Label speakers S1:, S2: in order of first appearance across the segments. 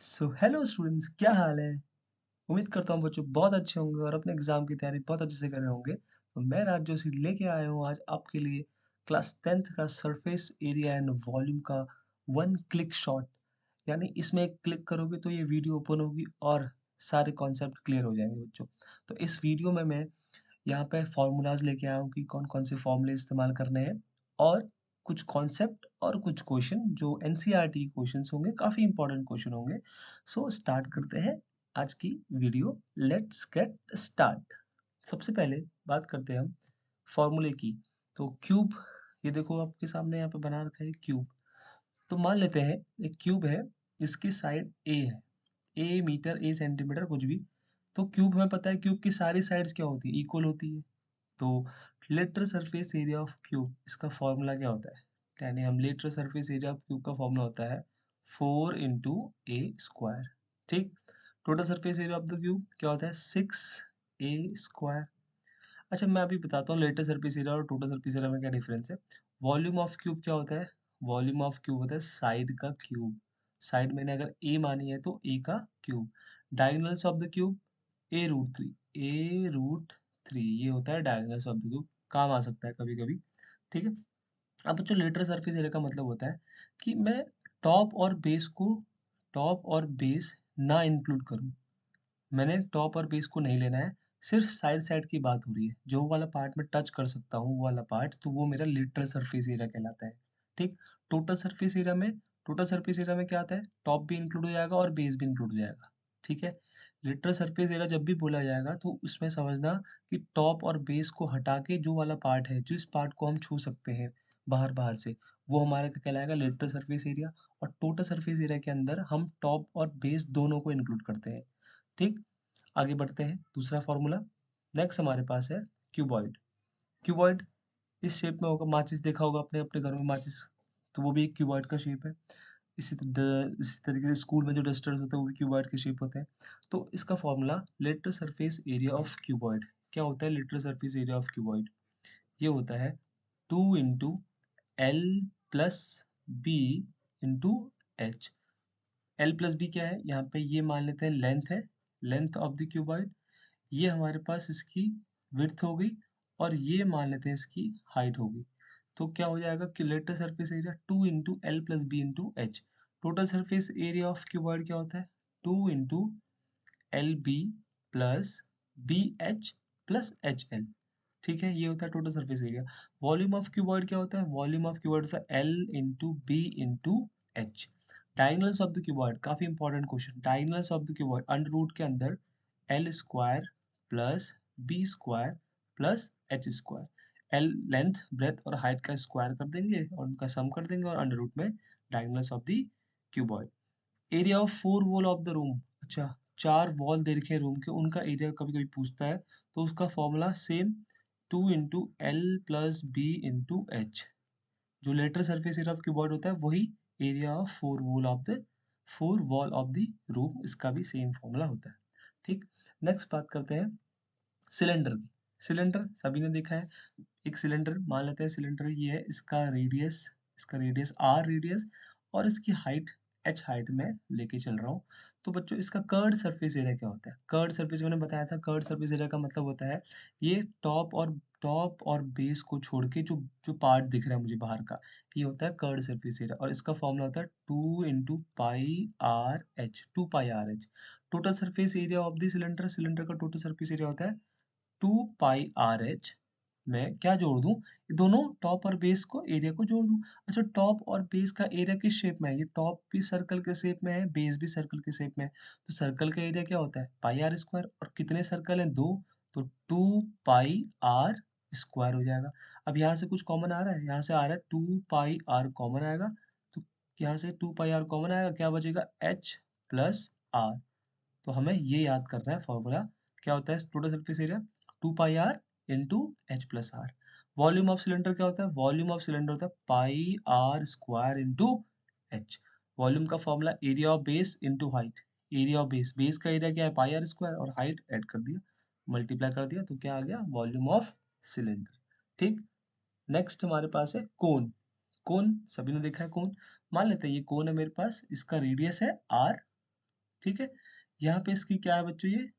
S1: So hello students, क्या हाल है। उम्मीद करता हूँ बच्चों बहुत अच्छे होंगे और अपने एग्जाम की तैयारी बहुत अच्छे से कर रहे होंगे। तो मैं राज जोशी लेके आया हूँ आज आपके लिए क्लास 10th का सरफेस एरिया एंड वॉल्यूम का वन क्लिक शॉट। यानी इसमें एक क्लिक करोगे तो ये वीडियो ओपन होगी और सारे कॉन्सेप्ट क्लियर हो जाएंगे बच्चों। तो इस वीडियो में मैं यहाँ पे फॉर्मूलाज लेके आया हूँ कि कौन कौन से फॉर्मूले इस्तेमाल करने हैं और कुछ कॉन्सेप्ट और कुछ क्वेश्चन जो एनसीईआरटी क्वेश्चंस होंगे, काफ़ी इंपॉर्टेंट क्वेश्चन होंगे। सो स्टार्ट करते हैं आज की वीडियो। Let's get start. सबसे पहले बात करते हैं हम फॉर्मूले की। तो क्यूब, ये देखो आपके सामने यहाँ पे बना रखा है क्यूब। तो मान लेते हैं एक क्यूब है, इसकी साइड ए है, ए मीटर ए सेंटीमीटर कुछ भी। तो क्यूब हमें पता है क्यूब की सारी साइड्स क्या होती है, इक्वल होती है। तो lateral surface area of cube, इसका फॉर्मूला क्या होता है, यानी हम lateral surface area of cube का फॉर्मूला होता है 4 × a²। ठीक। Total surface area of the cube क्या होता है 6a²। अच्छा, मैं अभी बताता हूँ लेटर सरफेस एरिया और टोटल सरफेस एरिया में क्या डिफरेंस है। वॉल्यूम ऑफ क्यूब क्या होता है, वॉल्यूम ऑफ क्यूब होता है साइड का क्यूब। साइड मैंने अगर ए मानी है तो ए का cube. Diagonals of the cube a√3, a√3 ये होता है डायगोनल्स ऑफ द क्यूब। काम आ सकता है कभी कभी। ठीक है। अब बच्चों लेटर सरफेस एरिया का मतलब होता है कि मैं टॉप और बेस को, टॉप और बेस ना इंक्लूड करूं। मैंने टॉप और बेस को नहीं लेना है, सिर्फ साइड साइड की बात हो रही है। जो वाला पार्ट मैं टच कर सकता हूँ वो वाला पार्ट, तो वो मेरा लेटरल सरफेस एरिया कहलाता है। ठीक। टोटल सरफेस एरिया में, टोटल सरफेस एरिया में क्या आता है, टॉप भी इंक्लूड हो जाएगा और बेस भी इंक्लूड हो जाएगा। ठीक है। लेटरल सरफेस एरिया जब भी बोला जाएगा तो उसमें समझना कि टॉप और बेस को हटा के जो वाला पार्ट है, जिस पार्ट को हम छू सकते हैं बाहर बाहर से, वो हमारा क्या कहलाएगा, लेटरल सरफेस एरिया। और टोटल सरफेस एरिया के अंदर हम टॉप और बेस दोनों को इंक्लूड करते हैं। ठीक। आगे बढ़ते हैं, दूसरा फॉर्मूला। नेक्स्ट हमारे पास है क्यूबॉइड। क्यूबॉइड इस शेप में होगा, माचिस देखा होगा अपने अपने घर में माचिस, तो वो भी एक क्यूबॉइड का शेप है। इसी तरीके से स्कूल में जो डस्टर्स होते हैं वो भी क्यूबॉइड के शेप होते हैं। तो इसका formula lateral surface area of cuboid क्या होता है, lateral surface area of cuboid ये होता है 2 × L + B × H। L + B क्या है, यहाँ पे ये मान लेते हैं लेंथ है, लेंथ ऑफ द क्यूबॉइड। ये हमारे पास इसकी विड्थ हो गई और ये मान लेते हैं इसकी हाइट होगी। तो क्या हो जाएगा कि lateral surface area 2 × L + B × H। Total surface area of cuboid क्या होता है 2 × LB + BH + HL। ठीक है, ये होता है total surface area. Volume of cuboid क्या होता है, वॉल्यूम ऑफ क्यूबॉइड होता है L × B × H। Diagonals of the cuboid, काफी important question. Diagonals of the cuboid under root के अंदर L² + B² + H²। L length, breadth और हाइट का स्क्वायर कर देंगे और उनका सम कर देंगे और अंडर रूट में diagonals of the cuboid. Area of 4 wall of the room. अच्छा, 4 वॉल दे रखे हैं रूम के, उनका एरिया कभी कभी पूछता है, तो उसका formula same 2 × L + B × H। जो lateral surface area of cuboid होता है वही area of 4 wall of the room, इसका भी सेम फॉर्मूला होता है। ठीक। नेक्स्ट बात करते हैं सिलेंडर की। सिलेंडर सभी ने देखा है, एक सिलेंडर मान लेते हैं, सिलेंडर ये है, इसका रेडियस आर रेडियस और इसकी हाइट एच हाइट में लेके चल रहा हूँ। तो बच्चों इसका कर्ड सरफेस एरिया क्या होता है, कर्ड सरफेस मैंने बताया था, कर्ड सरफेस एरिया का मतलब होता है ये टॉप और बेस को छोड़ के जो जो पार्ट दिख रहा है मुझे बाहर का, ये होता है कर्ड सरफेस एरिया। और इसका फॉर्मूला होता है 2 × πr/h, 2 πr/h। Total surface area of the cylinder, cylinder का टोटल सरफेस एरिया होता है 2 πr/h। मैं क्या जोड़ दूं, ये दोनों टॉप और बेस को एरिया को जोड़ दूं। अच्छा, टॉप और बेस का एरिया किस शेप में है, ये टॉप भी सर्कल के शेप में है, बेस भी सर्कल के शेप में है। तो सर्कल का एरिया क्या होता है πr²। और कितने सर्कल हैं, दो, तो 2 πr² हो जाएगा। अब यहाँ से कुछ कॉमन आ रहा है, यहाँ से आ रहा है 2 πr कॉमन आएगा। तो यहाँ से 2 πr कॉमन आएगा, क्या बचेगा H + R। तो हमें ये याद करना है फॉर्मूला, क्या होता है total surface area 2 πr × H + R। Volume of cylinder क्या होता है, वॉल्यूम ऑफ सिलेंडर होता है πr² × H। वॉल्यूम का formula area of base into height. Area of base, base का एरिया क्या है πr² और हाइट ऐड कर दिया, मल्टीप्लाई कर दिया, तो क्या आ गया वॉल्यूम ऑफ सिलेंडर। ठीक। नेक्स्ट हमारे पास है कोन। कोन सभी ने देखा है कोन। मान लेते हैं ये कोन है मेरे पास, इसका रेडियस है r ठीक है। यहाँ पे इसकी क्या है बच्चों, ये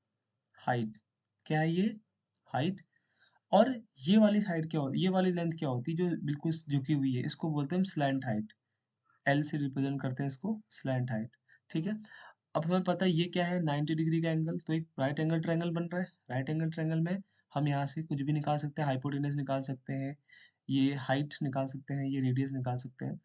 S1: हाइट, क्या है ये हाइट। और ये वाली हाइट क्या होती है, ये वाली लेंथ क्या होती है जो बिल्कुल झुकी हुई है, इसको बोलते हैं हम स्लैंट हाइट। एल से रिप्रेजेंट करते हैं इसको, स्लैंट हाइट। ठीक है। अब हमें पता है ये क्या है, 90 डिग्री का एंगल, तो एक राइट एंगल ट्रायंगल बन रहा है। राइट एंगल ट्रायंगल में हम यहाँ से कुछ भी निकाल सकते हैं, हाइपोटेनस निकाल सकते हैं, ये हाइट निकाल सकते हैं, ये रेडियस निकाल सकते हैं।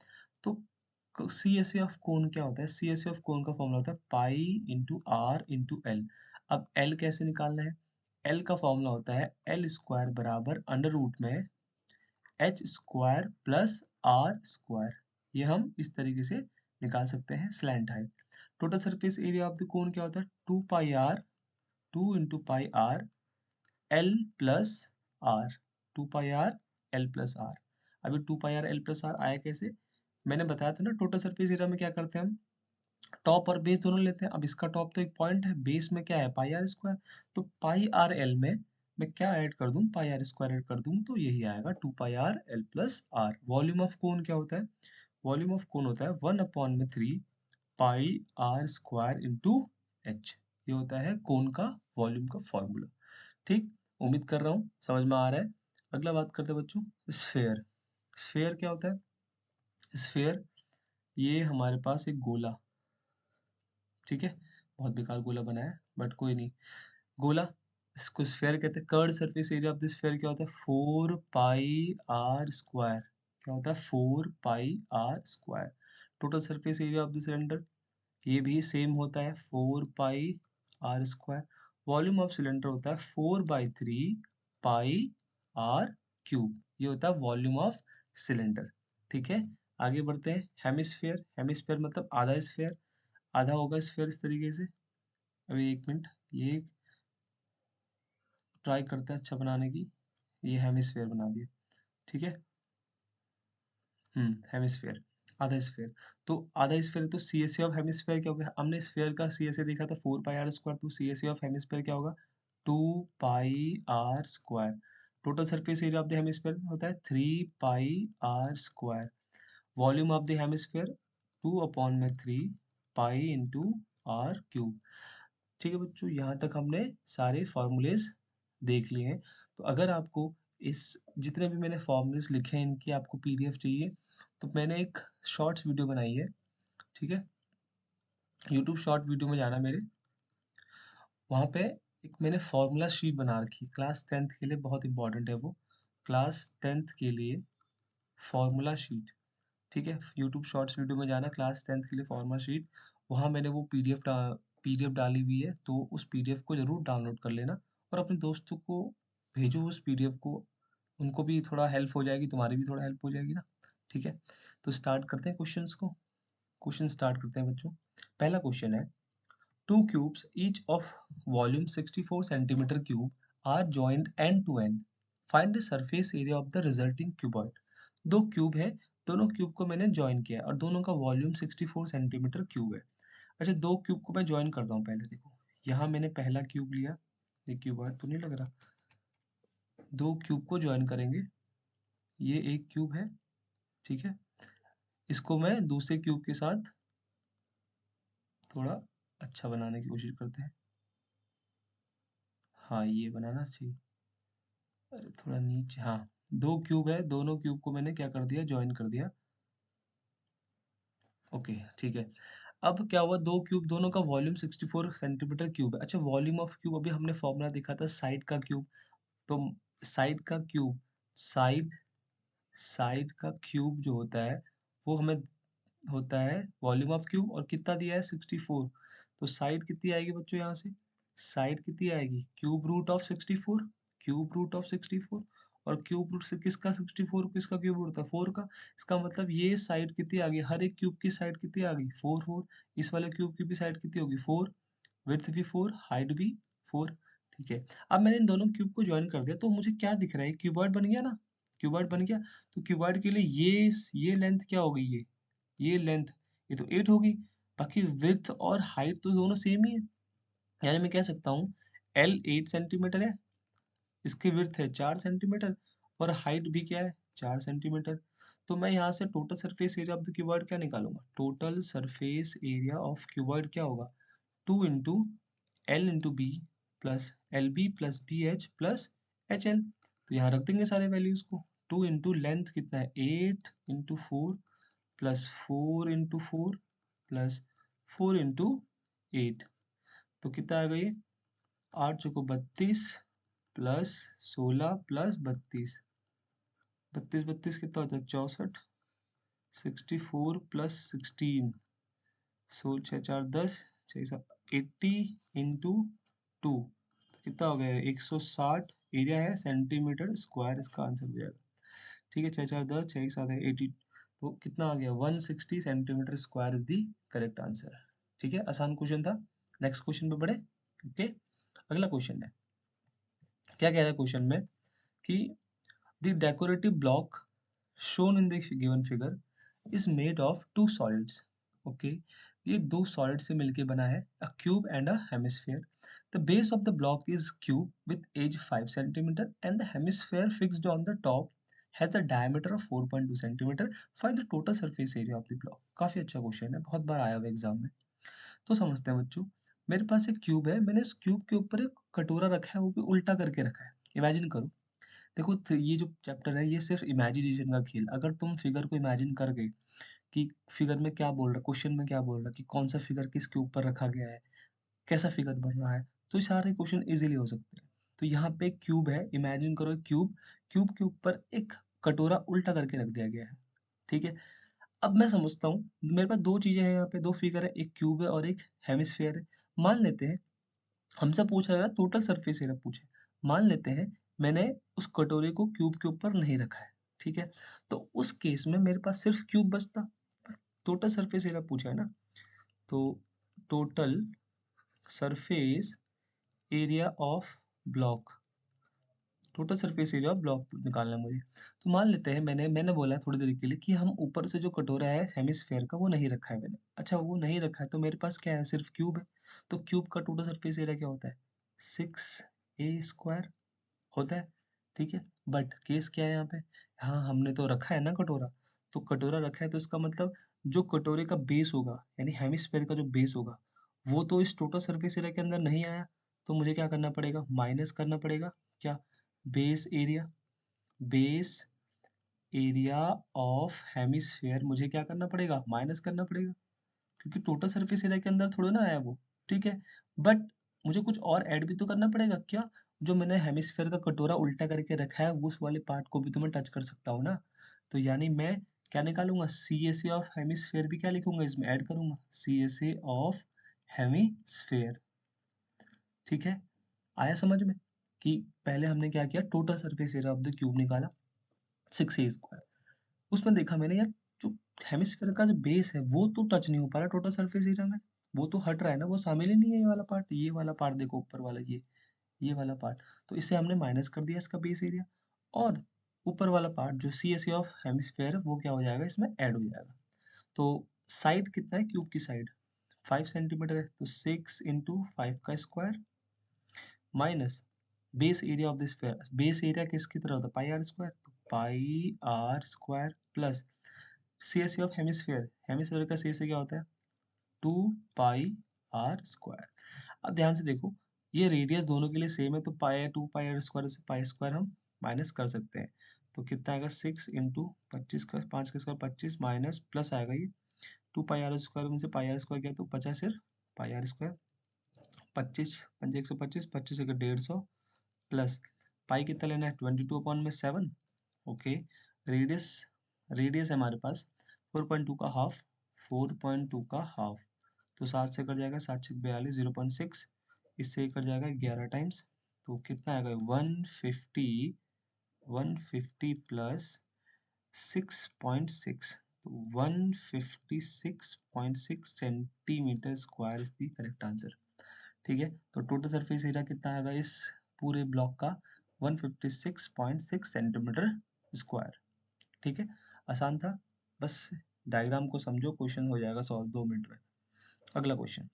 S1: तो सी एस ए ऑफ कोण क्या होता है, सी एस ए ऑफ कोण का फॉर्मूला होता है pi into R into L. अब एल कैसे निकालना है, एल का फॉर्मूला होता है एल स्क्वायर बराबर अंडर रूट में H square plus R square. ये हम इस तरीके से निकाल सकते हैं slant height. Total surface area of the cone क्या होता है, 2 pi R, 2 into pi R L plus R, 2 pi R L plus R. अभी 2 pi R L plus are आया कैसे, मैंने बताया था ना टोटल सरफेस एरिया में क्या करते हैं हम, टॉप और बेस दोनों लेते हैं। अब इसका टॉप तो एक पॉइंट है, बेस में क्या है पाई आर स्क्वायर, तो पाई आर एल में मैं क्या ऐड कर दूं, पाई आर स्क्वायर ऐड कर दूं, तो यही आएगा 2 pi R L plus R. Volume of cone क्या होता है, वॉल्यूम ऑफ कोन होता है 1/3 pi R square into H. ये होता है कोन का वॉल्यूम का फॉर्मूला। ठीक, उम्मीद कर रहा हूँ समझ में आ रहा है। अगला बात करते हैं बच्चों, स्फेयर। स्फेयर क्या होता है, स्फेयर ये हमारे पास एक गोला, ठीक है, बहुत बेकार गोला बना है बट कोई नहीं, गोला, इसको स्फेयर कहते हैं। Curd surface area of the sphere क्या होता है, 4 पाई आर स्क्वायर। क्या होता है, 4 pi R square. Total surface area of the cylinder, ये भी सेम होता है 4 pi R square. Volume of cylinder होता है 4/3 पाई आर क्यूब। ये होता है वॉल्यूम ऑफ सिलेंडर। ठीक है, आगे बढ़ते हैं। हेमिस्फेयर, हेमिस्फेयर मतलब आधा स्फेयर, आधा होगा स्फेयर इस तरीके से। अभी एक मिनट, ये ट्राई करते हैं अच्छा बनाने की। ये हेमिस्फेयर बना दिया, ठीक है। हेमिस्फेयर, आधा स्फेयर। तो आधा स्फेयर तो C S C of hemisphere क्या होगा, हमने स्फेयर का सी एस ए देखा था 4 पाई आर स्क्वायर, तो C S C of hemisphere क्या होगा 2 pi R square. Total surface area of the hemisphere होता है 3 pi R square. Volume of the hemisphere 2/3 pi into R cube. ठीक है बच्चों, यहाँ तक हमने सारे फॉर्मूलेज देख लिए हैं। तो अगर आपको इस जितने भी मैंने फॉर्मूलेज लिखे हैं इनकी आपको पीडीएफ चाहिए, तो मैंने एक शॉर्ट्स वीडियो बनाई है, ठीक है। यूट्यूब शॉर्ट वीडियो में जाना मेरे, वहाँ पे एक मैंने फॉर्मूला शीट बना रखी है क्लास 10th के लिए, बहुत इंपॉर्टेंट है वो, क्लास 10th के लिए फॉर्मूला शीट। ठीक है, यूट्यूब शॉर्ट्स वीडियो में जाना, क्लास 10th के लिए फॉर्मूला शीट, वहाँ मैंने वो पीडीएफ डाली हुई है, तो उस पीडीएफ को ज़रूर डाउनलोड कर लेना और अपने दोस्तों को भेजो उस पीडीएफ को, उनको भी थोड़ा हेल्प हो जाएगी, तुम्हारी भी थोड़ा हेल्प हो जाएगी ना। ठीक है, तो स्टार्ट करते हैं क्वेश्चंस को। क्वेश्चन स्टार्ट करते हैं बच्चों। पहला क्वेश्चन है, two cubes each of volume 64 centimetre cube are joint end to end, find the surface area of the resulting cuboid. दो क्यूब है, दोनों क्यूब को मैंने ज्वाइन किया और दोनों का वॉल्यूम 64 सेंटीमीटर क्यूब है। अच्छा, दो क्यूब को मैं ज्वाइन करता हूँ, पहले देखो यहाँ मैंने पहला क्यूब लिया, ये क्यूबॉइड तो नहीं लग रहा, दो क्यूब को ज्वाइन करेंगे, ये एक क्यूब है, ठीक है, इसको मैं दूसरे क्यूब के साथ थोड़ा अच्छा बनाने की कोशिश करते हैं। हाँ, ये बनाना चाहिए, अरे थोड़ा नीचे, हाँ, दो क्यूब है, दोनों क्यूब को मैंने क्या कर दिया, ज्वाइन कर दिया। ओके, ठीक है। अब क्या हुआ, दो क्यूब, दोनों का वॉल्यूम 64 सेंटीमीटर क्यूब है। अच्छा, वॉल्यूम ऑफ क्यूब, अभी हमने फॉर्मूला देखा था साइड का क्यूब, तो साइड का क्यूब, साइड साइड का क्यूब जो होता है वो हमें होता है वॉल्यूम ऑफ क्यूब, और कितना दिया है 64, तो साइड कितनी आएगी बच्चों यहाँ से, साइड कितनी आएगी cube root of 64, cube root of 64, और क्यूब रूट से किसका 64, किसका क्यूब रूट होता है 4 का। इसका मतलब ये साइड कितनी आ गई, हर एक क्यूब की साइड कितनी आ गई 4 4, इस वाले क्यूब की भी साइड कितनी होगी 4, विड्थ भी 4, हाइट भी 4। ठीक है, अब मैंने इन दोनों क्यूब को ज्वाइन कर दिया, तो मुझे क्या दिख रहा है, क्यूबॉइड बन गया ना, क्यूबॉइड बन गया। तो क्यूबॉइड के लिए ये लेंथ क्या हो गई, ये लेंथ, ये तो 8 होगी, बाकी विड्थ और हाइट तो दोनों सेम ही है। यानी मैं कह सकता हूँ एल 8 सेंटीमीटर है, इसकी विड्थ है 4 सेंटीमीटर, और हाइट भी क्या है 4 सेंटीमीटर। तो मैं यहाँ से total surface area of the cuboid क्या निकालूंगा, total surface area of cuboid क्या होगा 2 into L into B plus L B plus B H plus H L. तो यहाँ रख देंगे सारे वैल्यूज को। 2 इंटू लेंथ कितना है 8 into 4 plus 4 into 4 plus 4 into 8। तो कितना आ गई 8 चौको 32 प्लस 16 प्लस 32। 32 कितना होता है 64। 64 प्लस 16 छः चार 10 छः सात 80 इंटू 2 कितना हो गया 160 एरिया है सेंटीमीटर स्क्वायर इसका आंसर हो जाएगा। ठीक है 6 4 10 6 7 है 80। तो कितना आ गया 160 centimetre square is the correct answer. ठीक है आसान क्वेश्चन था। नेक्स्ट क्वेश्चन पे बढ़े। ओके अगला क्वेश्चन है क्या कह रहा है क्वेश्चन में कि the decorative block shown in the given figure is made of two solids. Okay, ये दो solid से मिलके बना है a cube and a hemisphere. The base of the block is cube with edge 5 centimeter and the hemisphere fixed on the top has a diameter of 4.2 centimeter. Find the total surface area of the block. काफी अच्छा question है बहुत बार आया हुआ exam में। तो समझते हैं बच्चों मेरे पास एक क्यूब है मैंने इस क्यूब के ऊपर एक कटोरा रखा है वो भी उल्टा करके रखा है। इमेजिन करो देखो ये जो चैप्टर है ये सिर्फ इमेजिनेशन का खेल। अगर तुम फिगर को इमेजिन कर गए कि फिगर में क्या बोल रहा क्वेश्चन में क्या बोल रहा कि कौन सा फिगर किसके ऊपर रखा गया है कैसा फिगर बन रहा है तो ये सारे क्वेश्चन इजीली हो सकते हैं। तो यहाँ पे एक क्यूब है इमेजिन करो एक क्यूब क्यूब के ऊपर एक कटोरा उल्टा करके रख दिया गया है। ठीक है अब मैं समझता हूँ मेरे पास दो चीजें हैं यहाँ पे दो फिगर है एक क्यूब है और एक हेमिस्फीयर है। मान लेते हैं हमसे पूछा गया टोटल सरफेस एरिया पूछे। मान लेते हैं मैंने उस कटोरे को क्यूब के ऊपर नहीं रखा है। ठीक है तो उस केस में मेरे पास सिर्फ क्यूब बचता। टोटल सरफेस एरिया पूछा है ना तो total surface area of block total surface area of block निकालना है मुझे। तो मान लेते हैं मैंने मैंने बोला है थोड़ी देर के लिए कि हम ऊपर से जो कटोरा है हेमिस्फेयर का वो नहीं रखा है मैंने। अच्छा वो नहीं रखा है तो मेरे पास क्या है सिर्फ क्यूब है। तो क्यूब का टोटल सरफेस एरिया क्या होता है 6a² होता है। ठीक है बट केस क्या है यहाँ पे हाँ हमने तो रखा है ना कटोरा। तो कटोरा रखा है तो इसका मतलब जो कटोरे का बेस होगा यानी हेमिस्फेयर का जो बेस होगा वो तो इस टोटल सरफेस एरिया के अंदर नहीं आया। तो मुझे क्या करना पड़ेगा माइनस करना पड़ेगा क्या बेस एरिया ऑफ हेमिस्फेयर मुझे क्या करना पड़ेगा माइनस करना पड़ेगा क्योंकि टोटल सरफेस एरिया के अंदर थोड़ा ना आया वो। ठीक है बट मुझे कुछ और ऐड भी तो करना पड़ेगा क्या जो मैंने हेमिस्फेयर का कटोरा उल्टा करके रखा है उस वाले पार्ट को भी तो मैं टच कर सकता हूँ ना। तो यानी मैं क्या निकालूंगा C S A of hemisphere भी क्या लिखूंगा इसमें ऐड करूंगा C S A of hemisphere. ठीक है आया समझ में कि पहले हमने क्या किया total surface area of the cube निकाला 6a²। उसमें देखा मैंने यार जो हेमिस्फीयर का जो बेस है वो तो टच नहीं हो पा रहा टोटल सरफेस एरिया में। वो तो हट रहा है ना वो शामिल ही नहीं है ये वाला पार्ट देखो ऊपर वाला ये वाला पार्ट। तो इसे हमने माइनस कर दिया इसका बेस एरिया और ऊपर वाला पार्ट जो C S C of hemisphere है वो क्या हो जाएगा इसमें ऐड हो जाएगा। तो साइड कितना है क्यूब की साइड 5 सेंटीमीटर है तो 6 × 5 का square minus base area of this sphere base area किसकी तरह होता है πr² तो πr² plus C S C of hemisphere hemisphere का सी एस सी क्या होता है 2πr²। अब ध्यान से देखो ये रेडियस दोनों के लिए सेम है तो पाई 2πr² से π² हम माइनस कर सकते हैं। तो कितना आएगा 6 × 25 का 5 का स्क्वायर 25 माइनस प्लस आएगा ये 2πr² में से πr² क्या तो 50 सिर्फ πr²। 25 5 125 25 एक 150 प्लस पाई कितना लेना है 22/7। ओके रेडियस रेडियस है हमारे पास 4.2 का हाफ 4.2 का हाफ। तो 7 से कट जाएगा 7 6 42 0.6 इससे कट जाएगा 11 टाइम्स। तो कितना आएगा 150 प्लस 6.6 तो 156.6 centimetre square is the correct answer. ठीक है तो टोटल सरफेस एरिया कितना आएगा इस पूरे ब्लॉक का 156.6 सेंटीमीटर स्क्वायर। ठीक है आसान था बस डायग्राम को समझो क्वेश्चन हो जाएगा सॉल्व 2 मिनट में। अगला question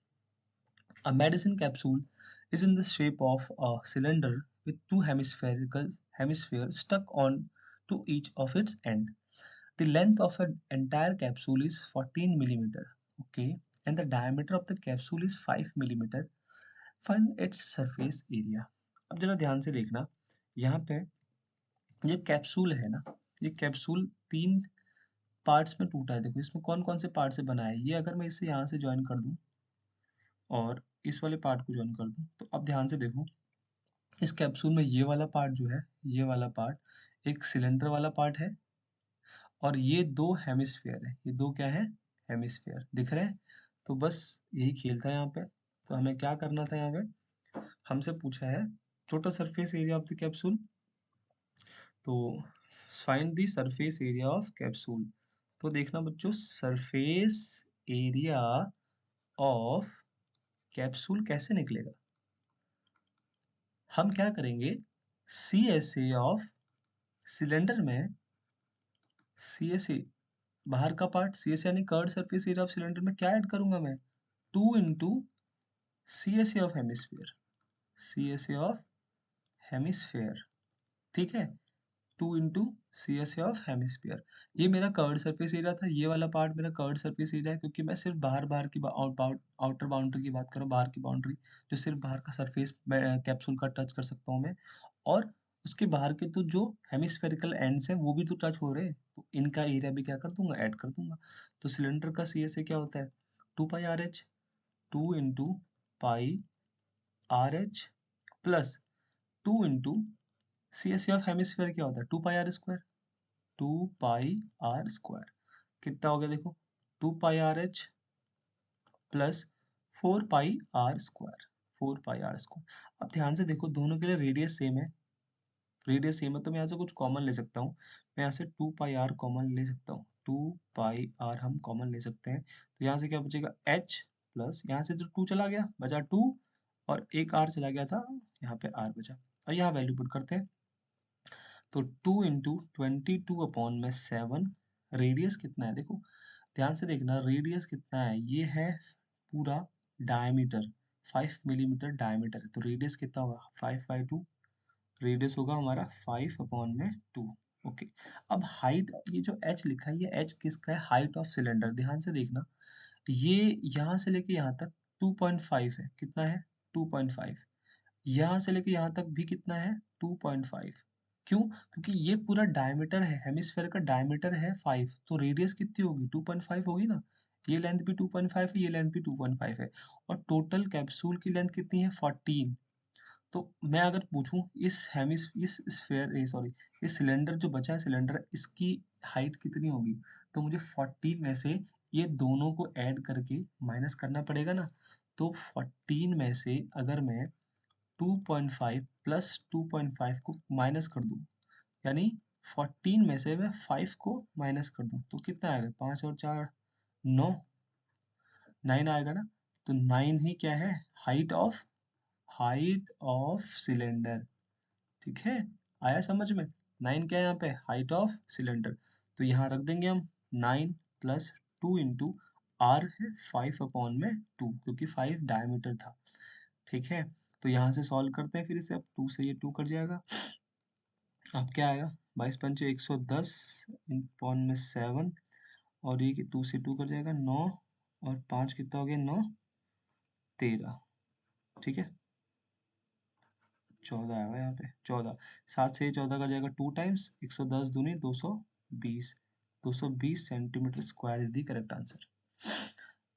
S1: a medicine capsule is in the shape of a cylinder with two hemispheres stuck on to each of its end. The length of an entire capsule is 14 millimeter. Okay. and the diameter of the capsule is 5 millimeter, find its surface area. अब जरा ध्यान से देखना, यहाँ पे ये capsule है ना, ये कैप्सूल 3 पार्ट्स में टूटा है। देखो इसमें कौन कौन से पार्ट से बना है। ये अगर मैं इसे यहाँ से ज्वाइन कर दूं और इस वाले पार्ट को ज्वाइन कर दूं, तो अब ध्यान से देखो, इस कैप्सूल में ये वाला पार्ट जो है, ये वाला पार्ट एक सिलेंडर वाला पार्ट है, और ये 2 हेमिस्फीयर है। ये 2 क्या है? हेमिस्फीयर दिख रहे हैं। तो बस यही खेल था यहाँ पे। तो हमें क्या करना था यहाँ पे, हमसे पूछा है total surface area of the capsule. तो find the surface area of capsule. तो देखना बच्चों, सरफेस एरिया ऑफ कैप्सूल कैसे निकलेगा। हम क्या करेंगे, C S A of cylinder में, सी एस ए बाहर का पार्ट, सी एस यानी curved surface area of cylinder में क्या ऐड करूंगा मैं, 2 into C S A of hemisphere, C S A of hemisphere, ठीक है, 2 into C S A of hemisphere. ये मेरा कर्ड सरफेस एरिया था, ये वाला पार्ट मेरा कर्ड सरफेस एरिया है, क्योंकि मैं सिर्फ बाहर बाहर की आउटर बाउंड्री की बात करूँ, बाहर की बाउंड्री जो सिर्फ बाहर का सरफेस कैप्सूल का टच कर सकता हूँ मैं, और उसके बाहर के तो जो हेमिस्फेरिकल एंड्स हैं वो भी तो टच हो रहे हैं, तो इनका एरिया भी क्या कर दूंगा, ऐड कर दूंगा। तो सिलेंडर का सी एस ए क्या होता है, 2 pi R H, 2 into pi R H plus 2 into C S C of hemisphere क्या होता है, 2 pi R square, 2 pi R square. कितना हो गया देखो, 2 pi R H plus 4 pi R square, 4 pi R square. अब ध्यान से देखो, दोनों के लिए रेडियस सेम है, रेडियस सेम है, तो मैं यहाँ से कुछ कॉमन ले सकता हूँ। मैं यहाँ से 2 पाई आर कॉमन ले सकता हूँ, 2 पाई आर हम कॉमन ले सकते हैं। तो यहाँ से क्या बचेगा, एच प्लस यहाँ से जो 2 चला गया बचा 2, और एक आर चला गया था, यहाँ पे आर बचा, और यहाँ वैल्यू पुट करते हैं। तो 2 इंटू 22 अपॉन में 7, रेडियस कितना है देखो, ध्यान से देखना, रेडियस कितना है, ये है पूरा डायमीटर, 5 मिलीमीटर डायमीटर है, तो रेडियस कितना होगा, 5/2, रेडियस होगा हमारा 5 अपॉन में 2। ओके, अब हाइट, ये जो h लिखा है, ये h किसका है, हाइट ऑफ सिलेंडर। ध्यान से देखना, ये यहाँ से लेके यहाँ तक 2.5 है, कितना है, 2.5, यहाँ से लेके यहाँ तक भी कितना है, 2.5। क्यों? क्योंकि ये पूरा डायमीटर है, हेमिस्फेयर का डायमीटर है 5, तो रेडियस कितनी होगी, 2.5 होगी ना। ये लेंथ भी 2.5 है, ये लेंथ भी 2.5 है, और टोटल कैप्सूल की लेंथ कितनी है, 14। तो मैं अगर पूछूं इस स्फेयर सॉरी, इस सिलेंडर जो बचा है सिलेंडर, इसकी हाइट कितनी होगी, तो मुझे 14 में से ये दोनों को ऐड करके माइनस करना पड़ेगा ना। तो 14 में से अगर मैं 2.5 प्लस 2.5 को माइनस कर दूं, यानी 14 में से मैं 5 को माइनस कर दूं, तो कितना आएगा, 5 और 4 9, 9 आएगा ना। तो 9 ही क्या है, हाइट ऑफ सिलेंडर, ठीक है, आया समझ में। 9 क्या है यहाँ पे, हाइट ऑफ सिलेंडर। तो यहाँ रख देंगे हम 9 प्लस 2 इंटू आर है 5 अपॉन में 2, क्योंकि 5 डायमीटर था, ठीक है। तो यहाँ से सॉल्व करते हैं फिर इसे, अब 2 से ये 2 कट जाएगा, अब क्या आएगा, 22 पंचे 110 अपॉन में 7, और ये 2 से 2 कट जाएगा 9, और 5 कितना हो गया, 9 13, ठीक है, 14 आएगा यहाँ पे, 14, 7 से 14 का जाएगा 2 टाइम्स, 110 दूनी 220, 220 centimetre square is the correct answer.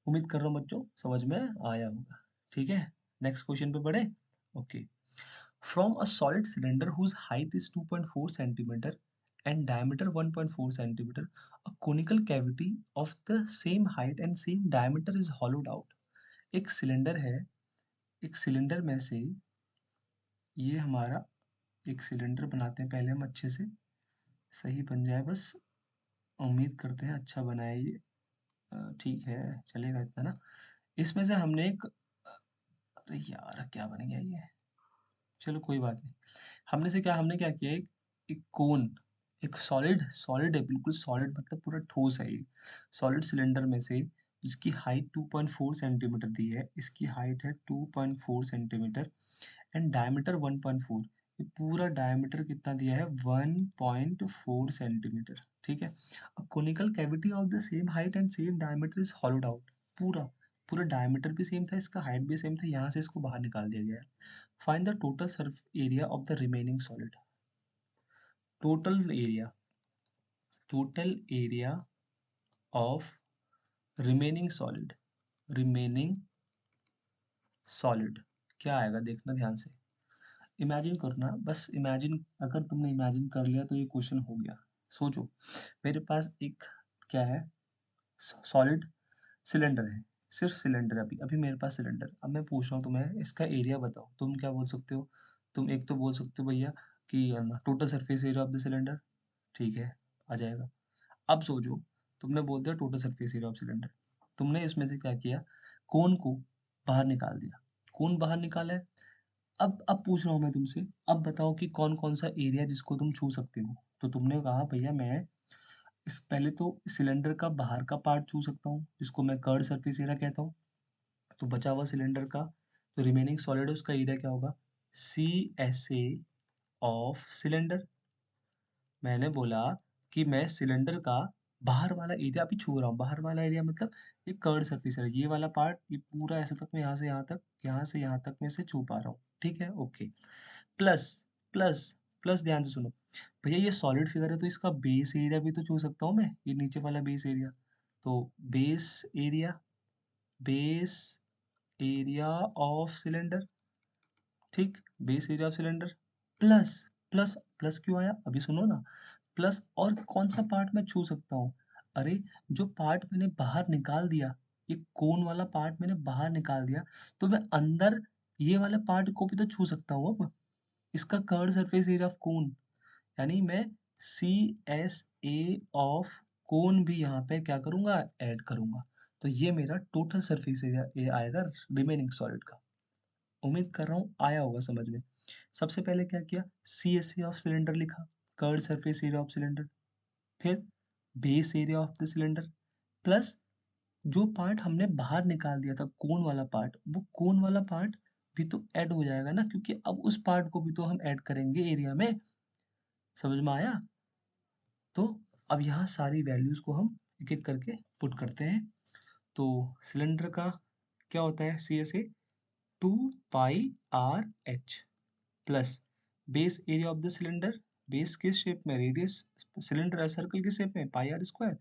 S1: उम्मीद कर रहा हूँ बच्चों समझ में आया होगा, ठीक है। नेक्स्ट क्वेश्चन पे बढ़े। Okay, from a solid cylinder whose height is 2.4 centimetre and diameter 1.4 centimeter, a conical cavity of the same height and same diameter is hollowed out। एक सिलेंडर है, एक सिलेंडर में से, ये हमारा एक सिलेंडर बनाते हैं पहले हम अच्छे से, सही बन जाए बस, उम्मीद करते हैं अच्छा बनाए ये, ठीक है चलेगा इतना ना। इसमें से हमने एक, अरे यार क्या बन गया ये, चलो कोई बात नहीं। हमने क्या किया, एक कोन, एक सॉलिड सॉलिड है, बिल्कुल सॉलिड मतलब पूरा ठोस है ये, सॉलिड सिलेंडर में से जिसकी हाइट 2.4 सेंटीमीटर दी है, इसकी हाइट है 2.4 सेंटीमीटर एंड डायमीटर 1.4, ये पूरा डायमीटर कितना दिया है, 1.4 सेंटीमीटर, ठीक है। अब conical cavity of the same height and same diameter is hollowed out, पूरा पूरा डायमीटर भी सेम था, इसका हाइट भी सेम था, यहाँ से इसको बाहर निकाल दिया गया है। Find the total Surf area of the remaining solid. Total area of remaining solid क्या आएगा, देखना ध्यान से। इमेजिन करना, बस इमेजिन, अगर तुमने इमेजिन कर लिया तो ये क्वेश्चन हो गया। सोचो, मेरे पास एक क्या है, सॉलिड सिलेंडर है, सिर्फ सिलेंडर। अभी अभी मेरे पास सिलेंडर, अब मैं पूछ रहा हूँ तुम्हें इसका एरिया बताओ। तुम क्या बोल सकते हो? तुम एक तो बोल सकते हो भैया कि total surface area of the cylinder, ठीक है, आ जाएगा। अब सोचो, तुमने बोल दिया total surface area of cylinder, तुमने इसमें से क्या किया, कोन को बाहर निकाल दिया। कोन बाहर निकाला है। अब पूछ रहा हूँ मैं तुमसे, अब बताओ कि कौन कौन सा एरिया जिसको तुम छू सकते हो। तो तुमने कहा भैया मैं इस पहले तो सिलेंडर का बाहर का पार्ट छू सकता हूँ, जिसको मैं कर्ड सरफेस एरिया कहता हूँ। तो बचा हुआ सिलेंडर का जो रिमेनिंग सॉलिड है उसका एरिया क्या होगा, C S A of cylinder. मैंने बोला कि मैं सिलेंडर का बाहर वाला एरिया अभी छू रहा हूँ। बाहर वाला एरिया मतलब ये कर्ड सरफेस है, ये वाला पार्ट, ये पूरा ऐसे तक मैं यहाँ से यहाँ तक, यहाँ से यहाँ तक मैं इसे छू पा रहा हूँ, ठीक है, ओके। प्लस प्लस प्लस ध्यान से सुनो भैया, ये सॉलिड फिगर है तो इसका बेस एरिया भी तो छू सकता हूँ मैं, ये नीचे वाला बेस एरिया। तो बेस एरिया ऑफ सिलेंडर, ठीक, base area of cylinder plus plus plus क्यों आया, अभी सुनो ना। प्लस और कौन सा पार्ट मैं छू सकता हूँ, अरे जो पार्ट मैंने बाहर निकाल दिया, ये कोन वाला पार्ट मैंने बाहर निकाल दिया, तो मैं अंदर ये वाले पार्ट को भी तो छू सकता हूँ। अब इसका curd surface area of cone, यानी मैं सी एस ए ऑफ कोन भी यहाँ पे क्या करूँगा, ऐड करूँगा। तो ये मेरा टोटल सरफेस एरिया ये आएगा रिमेनिंग सॉलिड का। उम्मीद कर रहा हूँ आया होगा समझ में। सबसे पहले क्या किया, C S C of cylinder लिखा, curved surface area of cylinder, फिर base area of the cylinder, plus जो पार्ट हमने बाहर निकाल दिया था कोन वाला पार्ट, वो कोन वाला पार्ट भी तो ऐड हो जाएगा ना, क्योंकि अब उस पार्ट को भी तो हम ऐड करेंगे एरिया में। समझ में आया? तो अब यहाँ सारी वैल्यूज को हम एक एक करके पुट करते हैं। तो सिलेंडर का क्या होता है, C S A 2πr/h plus base area of the cylinder, base किस शेप में, रेडियस, सिलेंडर है सर्कल की शेप में, πr²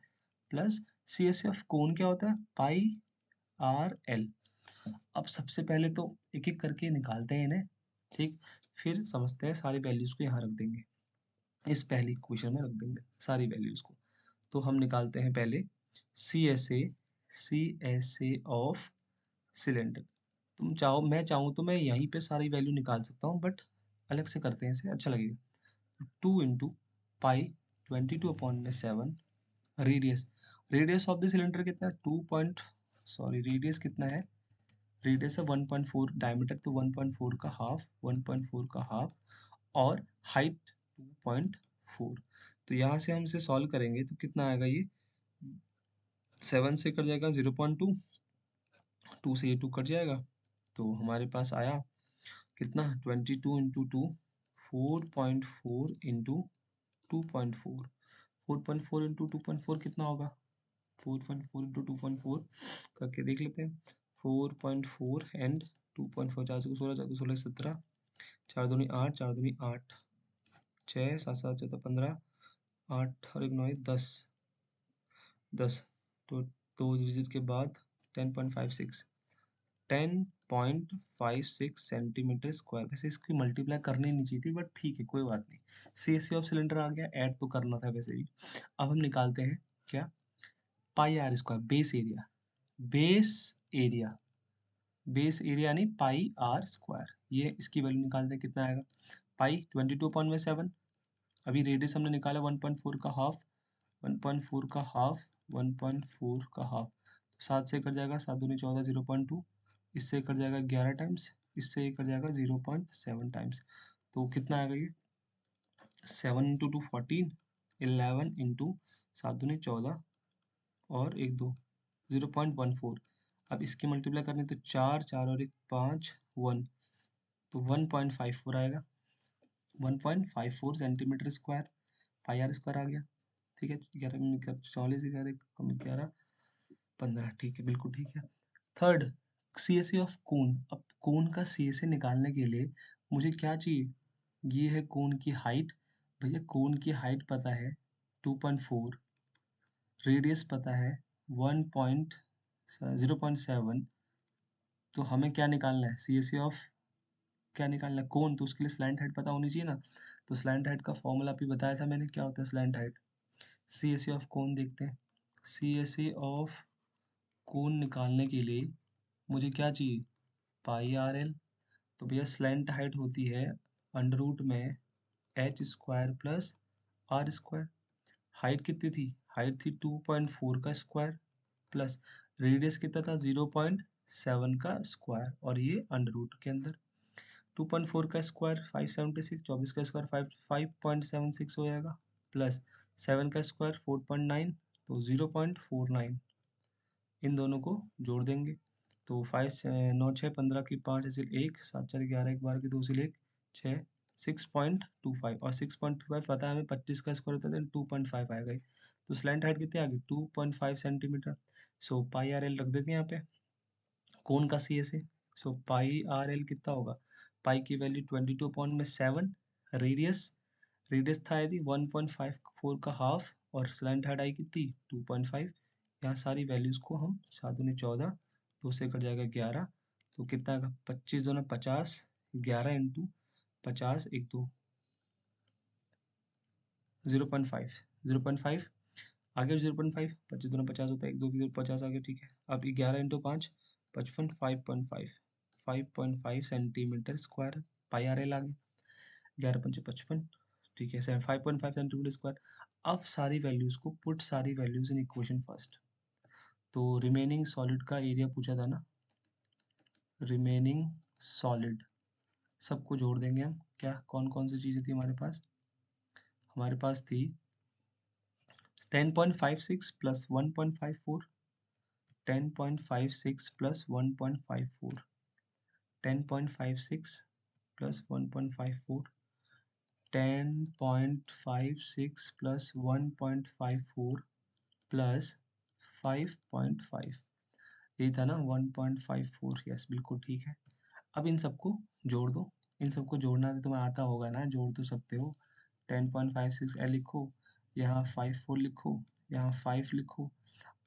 S1: plus C S F cone क्या होता है, πr/l। अब सबसे पहले तो एक एक करके निकालते हैं इन्हें, ठीक, फिर समझते हैं, सारी वैल्यूज को यहाँ रख देंगे, इस पहली इक्वेशन में रख देंगे सारी वैल्यूज को। तो हम निकालते हैं पहले C S A of cylinder. तुम चाहो, मैं चाहूँ तो मैं यहीं पे सारी वैल्यू निकाल सकता हूँ, बट अलग से करते हैं, इसे अच्छा लगेगा। 2 × π 22/7 radius, radius of the cylinder कितना है, रेडियस कितना है, रेडियस है 1.4, डायमीटर तो 1.4 का हाफ, 1.4 का हाफ, और हाइट 2.4। तो यहाँ से हम इसे सॉल्व करेंगे तो कितना आएगा, ये 7 से कट जाएगा 0.2, 2 से ये 2 कट जाएगा, तो हमारे पास आया कितना, 22 × 2 4.4 इंटू 2.4, 4.4 इंटू 2.4 कितना होगा, 4.4 इंटू 2.4 करके देख लेते हैं। 4.4 एंड 2.4, 4 से 16, 4 से 16 17, 4 दूनी 8, 4 दूनी 8, 6 7 7 14 15, 8 और 1 9 10, 10, तो 2 डिजिट के बाद 10.56, 10.56 सेंटीमीटर स्क्वायर। वैसे इसकी मल्टीप्लाई करनी नहीं चाहिए थी, बट ठीक है, कोई बात नहीं। C S C of cylinder आ गया, ऐड तो करना था वैसे भी। अब हम निकालते हैं क्या, πr², base area, base area, base area यानी πr², ये इसकी वैल्यू निकालते हैं, कितना आएगा, पाई 22/7। अभी रेडियस हमने निकाला 1.4 का हाफ, 1.4 का हाफ, 1.4 का हाफ, तो 7 से कट जाएगा, 7 दूनी 14, 0.2, इससे कट जाएगा 11 टाइम्स, इससे कट जाएगा 0.7 टाइम्स, तो कितना आएगा ये, 7 इंटू 2 14, 11 इंटू 7 दूनी 14 और 1 2, 0.14। अब इसकी मल्टीप्लाई करनी तो 4 4 और 1 5 1, तो 1.54 आएगा, 1.54 सेंटीमीटर स्क्वायर, πr² आ गया, ठीक है। 11 44, 11 कम 11 15, ठीक है, बिल्कुल ठीक है। Third, CSA of cone. अब कोन का CSA निकालने के लिए मुझे क्या चाहिए? ये है कोन की हाइट। भैया कोन की हाइट पता है 2.4, रेडियस पता है 0.7, तो हमें क्या निकालना है? CSA ऑफ क्या निकालना है? कोन। तो उसके लिए स्लैंट हाइट पता होनी चाहिए ना। तो स्लैंट हाइट का फॉर्मूला भी बताया था मैंने, क्या होता है slant height. CSA of cone देखते हैं। CSA ऑफ कोन निकालने के लिए मुझे क्या चाहिए? Pi R L. तो भैया स्लैंट हाइट होती है अंडर रूट में H square plus R square. Height कितनी थी? हाइट थी 2.4 का स्क्वायर प्लस रेडियस कितना था? 0.7 का स्क्वायर, और ये अंडर रूट के अंदर 2.4 का स्क्वायर 576, 24 का स्क्वायर 5.76 हो जाएगा, प्लस 7 का स्क्वायर 4.9, तो 0.49। इन दोनों को जोड़ देंगे तो 9 6 15 की 5 ऐसे 1 7 4 11 1 12 की 2 से 1 6 6.25, और 6.25 पता है हमें 25 का स्क्वायर होता है 2.5 आएगा ही। तो स्लैंट हाइट कितनी आ गई? 2.5 सेंटीमीटर। सो पाई आर एल रख देते हैं यहाँ पे कोन का CSA। सो पाई आर एल कितना होगा? पाई की वैल्यू 22/7, रेडियस रेडियस था यदि 1.54 का हाफ, और स्लैंट हाइट आई कितनी? 2.5। यहाँ सारी वैल्यूज को हम 7 दूनी 14, 2 से कट जाएगा 11, तो कितना आएगा? 25 दूना 50, 11 इंटू 50 1 2 0.5 0.5 आगे 0.5, 25 दूना 50 होता है, 1 2 की 50 आगे, ठीक है। अब 11 into 5 55, 5.5 centimetre square pi R L आ गया। 11×5 = 55, ठीक है। 5.5 सेंटीमीटर स्क्वायर। अब सारी वैल्यूज को पुट सारी वैल्यूज इन इक्वेशन फर्स्ट। तो रिमेनिंग सॉलिड का एरिया पूछा था ना, रिमेनिंग सॉलिड सबको जोड़ देंगे हम। क्या कौन कौन सी चीज़ें थी हमारे पास? हमारे पास थी 10.56 plus 1.54, 10.56 plus 1.54, 10.56 plus 1.54, 10.56 plus 1.54 plus 5.5, यही था ना 1.54। यस बिल्कुल ठीक है। अब इन सबको जोड़ दो। इन सबको जोड़ना तो तुम्हें आता होगा ना, जोड़ तो सकते हो। 10.56 एल लिखो, यहाँ 54 लिखो, यहाँ 5 लिखो,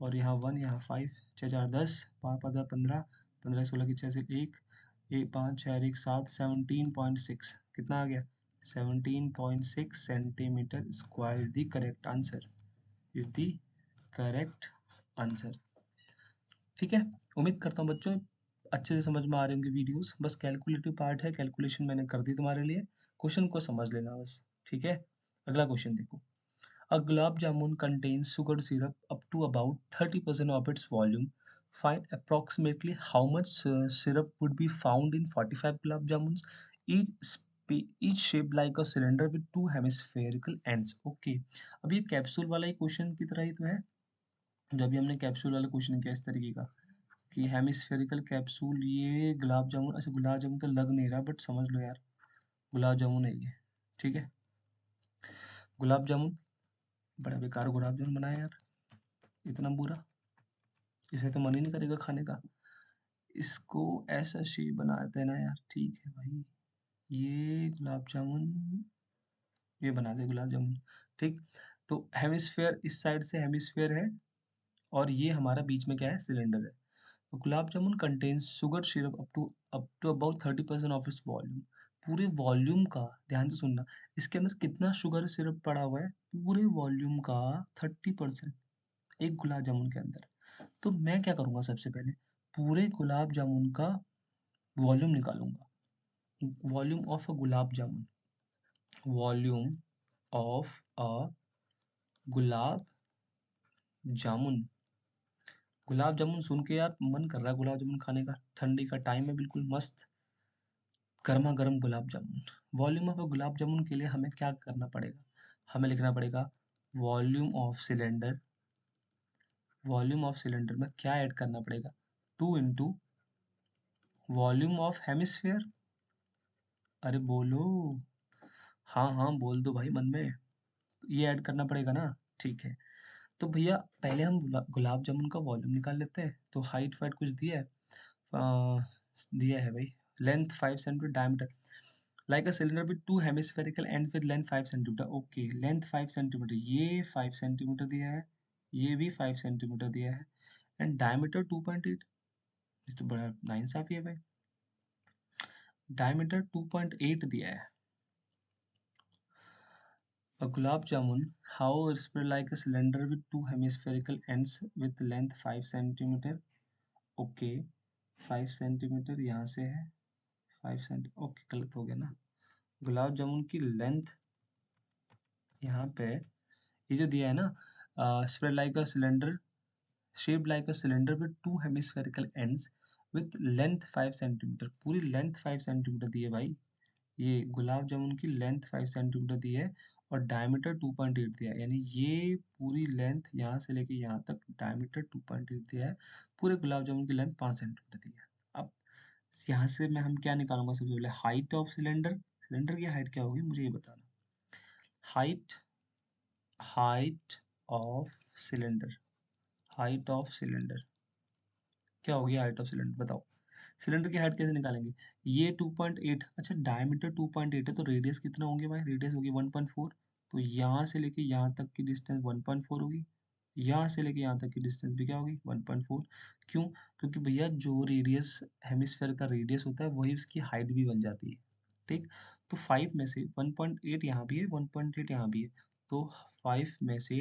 S1: और यहाँ 1, यहाँ 5, 6 4 10, 5 5 15, 15 16 की 6 से 1, 5 6 1 7, 17.6 कितना आ गया? 17.6 centimetre square is the correct answer, is the correct answer. ठीक है, उम्मीद करता हूँ बच्चों अच्छे से समझ में आ रही होंगी वीडियोस। बस कैलकुलेटिव पार्ट है, कैलकुलेशन मैंने कर दी तुम्हारे लिए, क्वेश्चन को समझ लेना बस। ठीक है, अगला क्वेश्चन देखो। A gulab jamun contains sugar syrup up to about 30% of its volume. Find approximately how much syrup would be found in 45 gulab jamuns, each shaped like a cylinder with two hemispherical ends. Okay, अब ये capsule वाला ही question की तरह ही तो है, जब भी हमने कैप्सूल वाला क्वेश्चन किया इस तरीके का कि हेमिस्फेरिकल कैप्सूल, ये गुलाब जामुन। अच्छा गुलाब जामुन तो लग नहीं रहा, बट समझ लो यार गुलाब जामुन है ये। ठीक है, गुलाब जामुन बड़ा बेकार गुलाब जामुन बनाया यार, इतना बुरा, इसे तो मन ही नहीं करेगा खाने का। इसको ऐसा शेप बना देना यार, ठीक है भाई। ये गुलाब जामुन, ये बना दे गुलाब जामुन। ठीक, तो हेमिस्फेयर इस साइड से हेमिस्फेयर है, और ये हमारा बीच में क्या है? सिलेंडर है। तो gulab jamun contains sugar syrup up to about 30% of its volume. पूरे वॉल्यूम का ध्यान से सुनना, इसके अंदर कितना शुगर सिरप पड़ा हुआ है? पूरे वॉल्यूम का 30%, एक गुलाब जामुन के अंदर। तो मैं क्या करूँगा? सबसे पहले पूरे गुलाब जामुन का वॉल्यूम निकालूंगा। Volume of a gulab jamun, volume of a gulab jamun. Gulab jamun सुन के यार मन कर रहा है गुलाब जामुन खाने का, ठंडी का टाइम है, बिल्कुल मस्त गर्मा गर्म गुलाब jamun. Volume of a gulab jamun के लिए हमें क्या करना पड़ेगा? हमें लिखना पड़ेगा volume of cylinder. Volume of cylinder में क्या ऐड करना पड़ेगा? 2 इंटू वॉल्यूम ऑफ हेमिस्फेयर। अरे बोलो, हाँ हाँ बोल दो भाई मन में, ये ऐड करना पड़ेगा ना। ठीक है, तो भैया पहले हम गुलाब जामुन का वॉल्यूम निकाल लेते हैं। तो हाइट वाइट कुछ दिया है, दिया है भाई, length 5 centimetre, diameter like a cylinder with two hemispherical ends with length 5 centimetre. Okay, length 5 centimetre, ये 5 सेंटीमीटर दिया है, ये भी 5 सेंटीमीटर दिया है, एंड डायमीटर 2.8। ये तो बड़ा नाइंसाफी है भाई, डायमीटर 2.8 दिया है। A gulab jamun, how is spread like a cylinder with two hemispherical ends with length 5 centimeter. Okay, 5 centimetre यहाँ से है, 5 सेंटी, ओके गलत हो गया ना। गुलाब जामुन की लेंथ यहाँ पे, ये जो दिया है ना, spread like a cylinder, shaped like a cylinder with two hemispherical ends with length 5 centimetre, पूरी लेंथ 5 सेंटीमीटर दी है भाई। ये गुलाब जामुन की लेंथ 5 सेंटीमीटर दी है और डायमीटर 2.8 दिया है, यानी ये पूरी लेंथ यहाँ से लेके यहाँ तक डायमीटर 2.8 दिया है, पूरे गुलाब जामुन की लेंथ 5 सेंटीमीटर दी है। अब यहाँ से मैं हम क्या निकालूंगा, सबसे पहले हाइट ऑफ सिलेंडर, सिलेंडर की हाइट क्या होगी मुझे ये बताना। Height, height of cylinder, height of cylinder क्या होगी, हाइट ऑफ सिलेंडर बताओ। सिलेंडर की हाइट कैसे निकालेंगे, ये 2.8, अच्छा डायमीटर 2.8 है तो रेडियस कितना होंगे भाई, रेडियस होगी 1.4, तो यहाँ से लेके यहाँ तक की डिस्टेंस 1.4 होगी, यहाँ से लेके यहाँ तक की डिस्टेंस भी क्या होगी 1.4। क्यों, क्योंकि भैया जो रेडियस हेमिस्फेयर का रेडियस होता है वही उसकी हाइट भी बन जाती है, ठीक। तो 5 में से 1.8 यहाँ भी है, 1.8 यहाँ भी है, तो 5 में से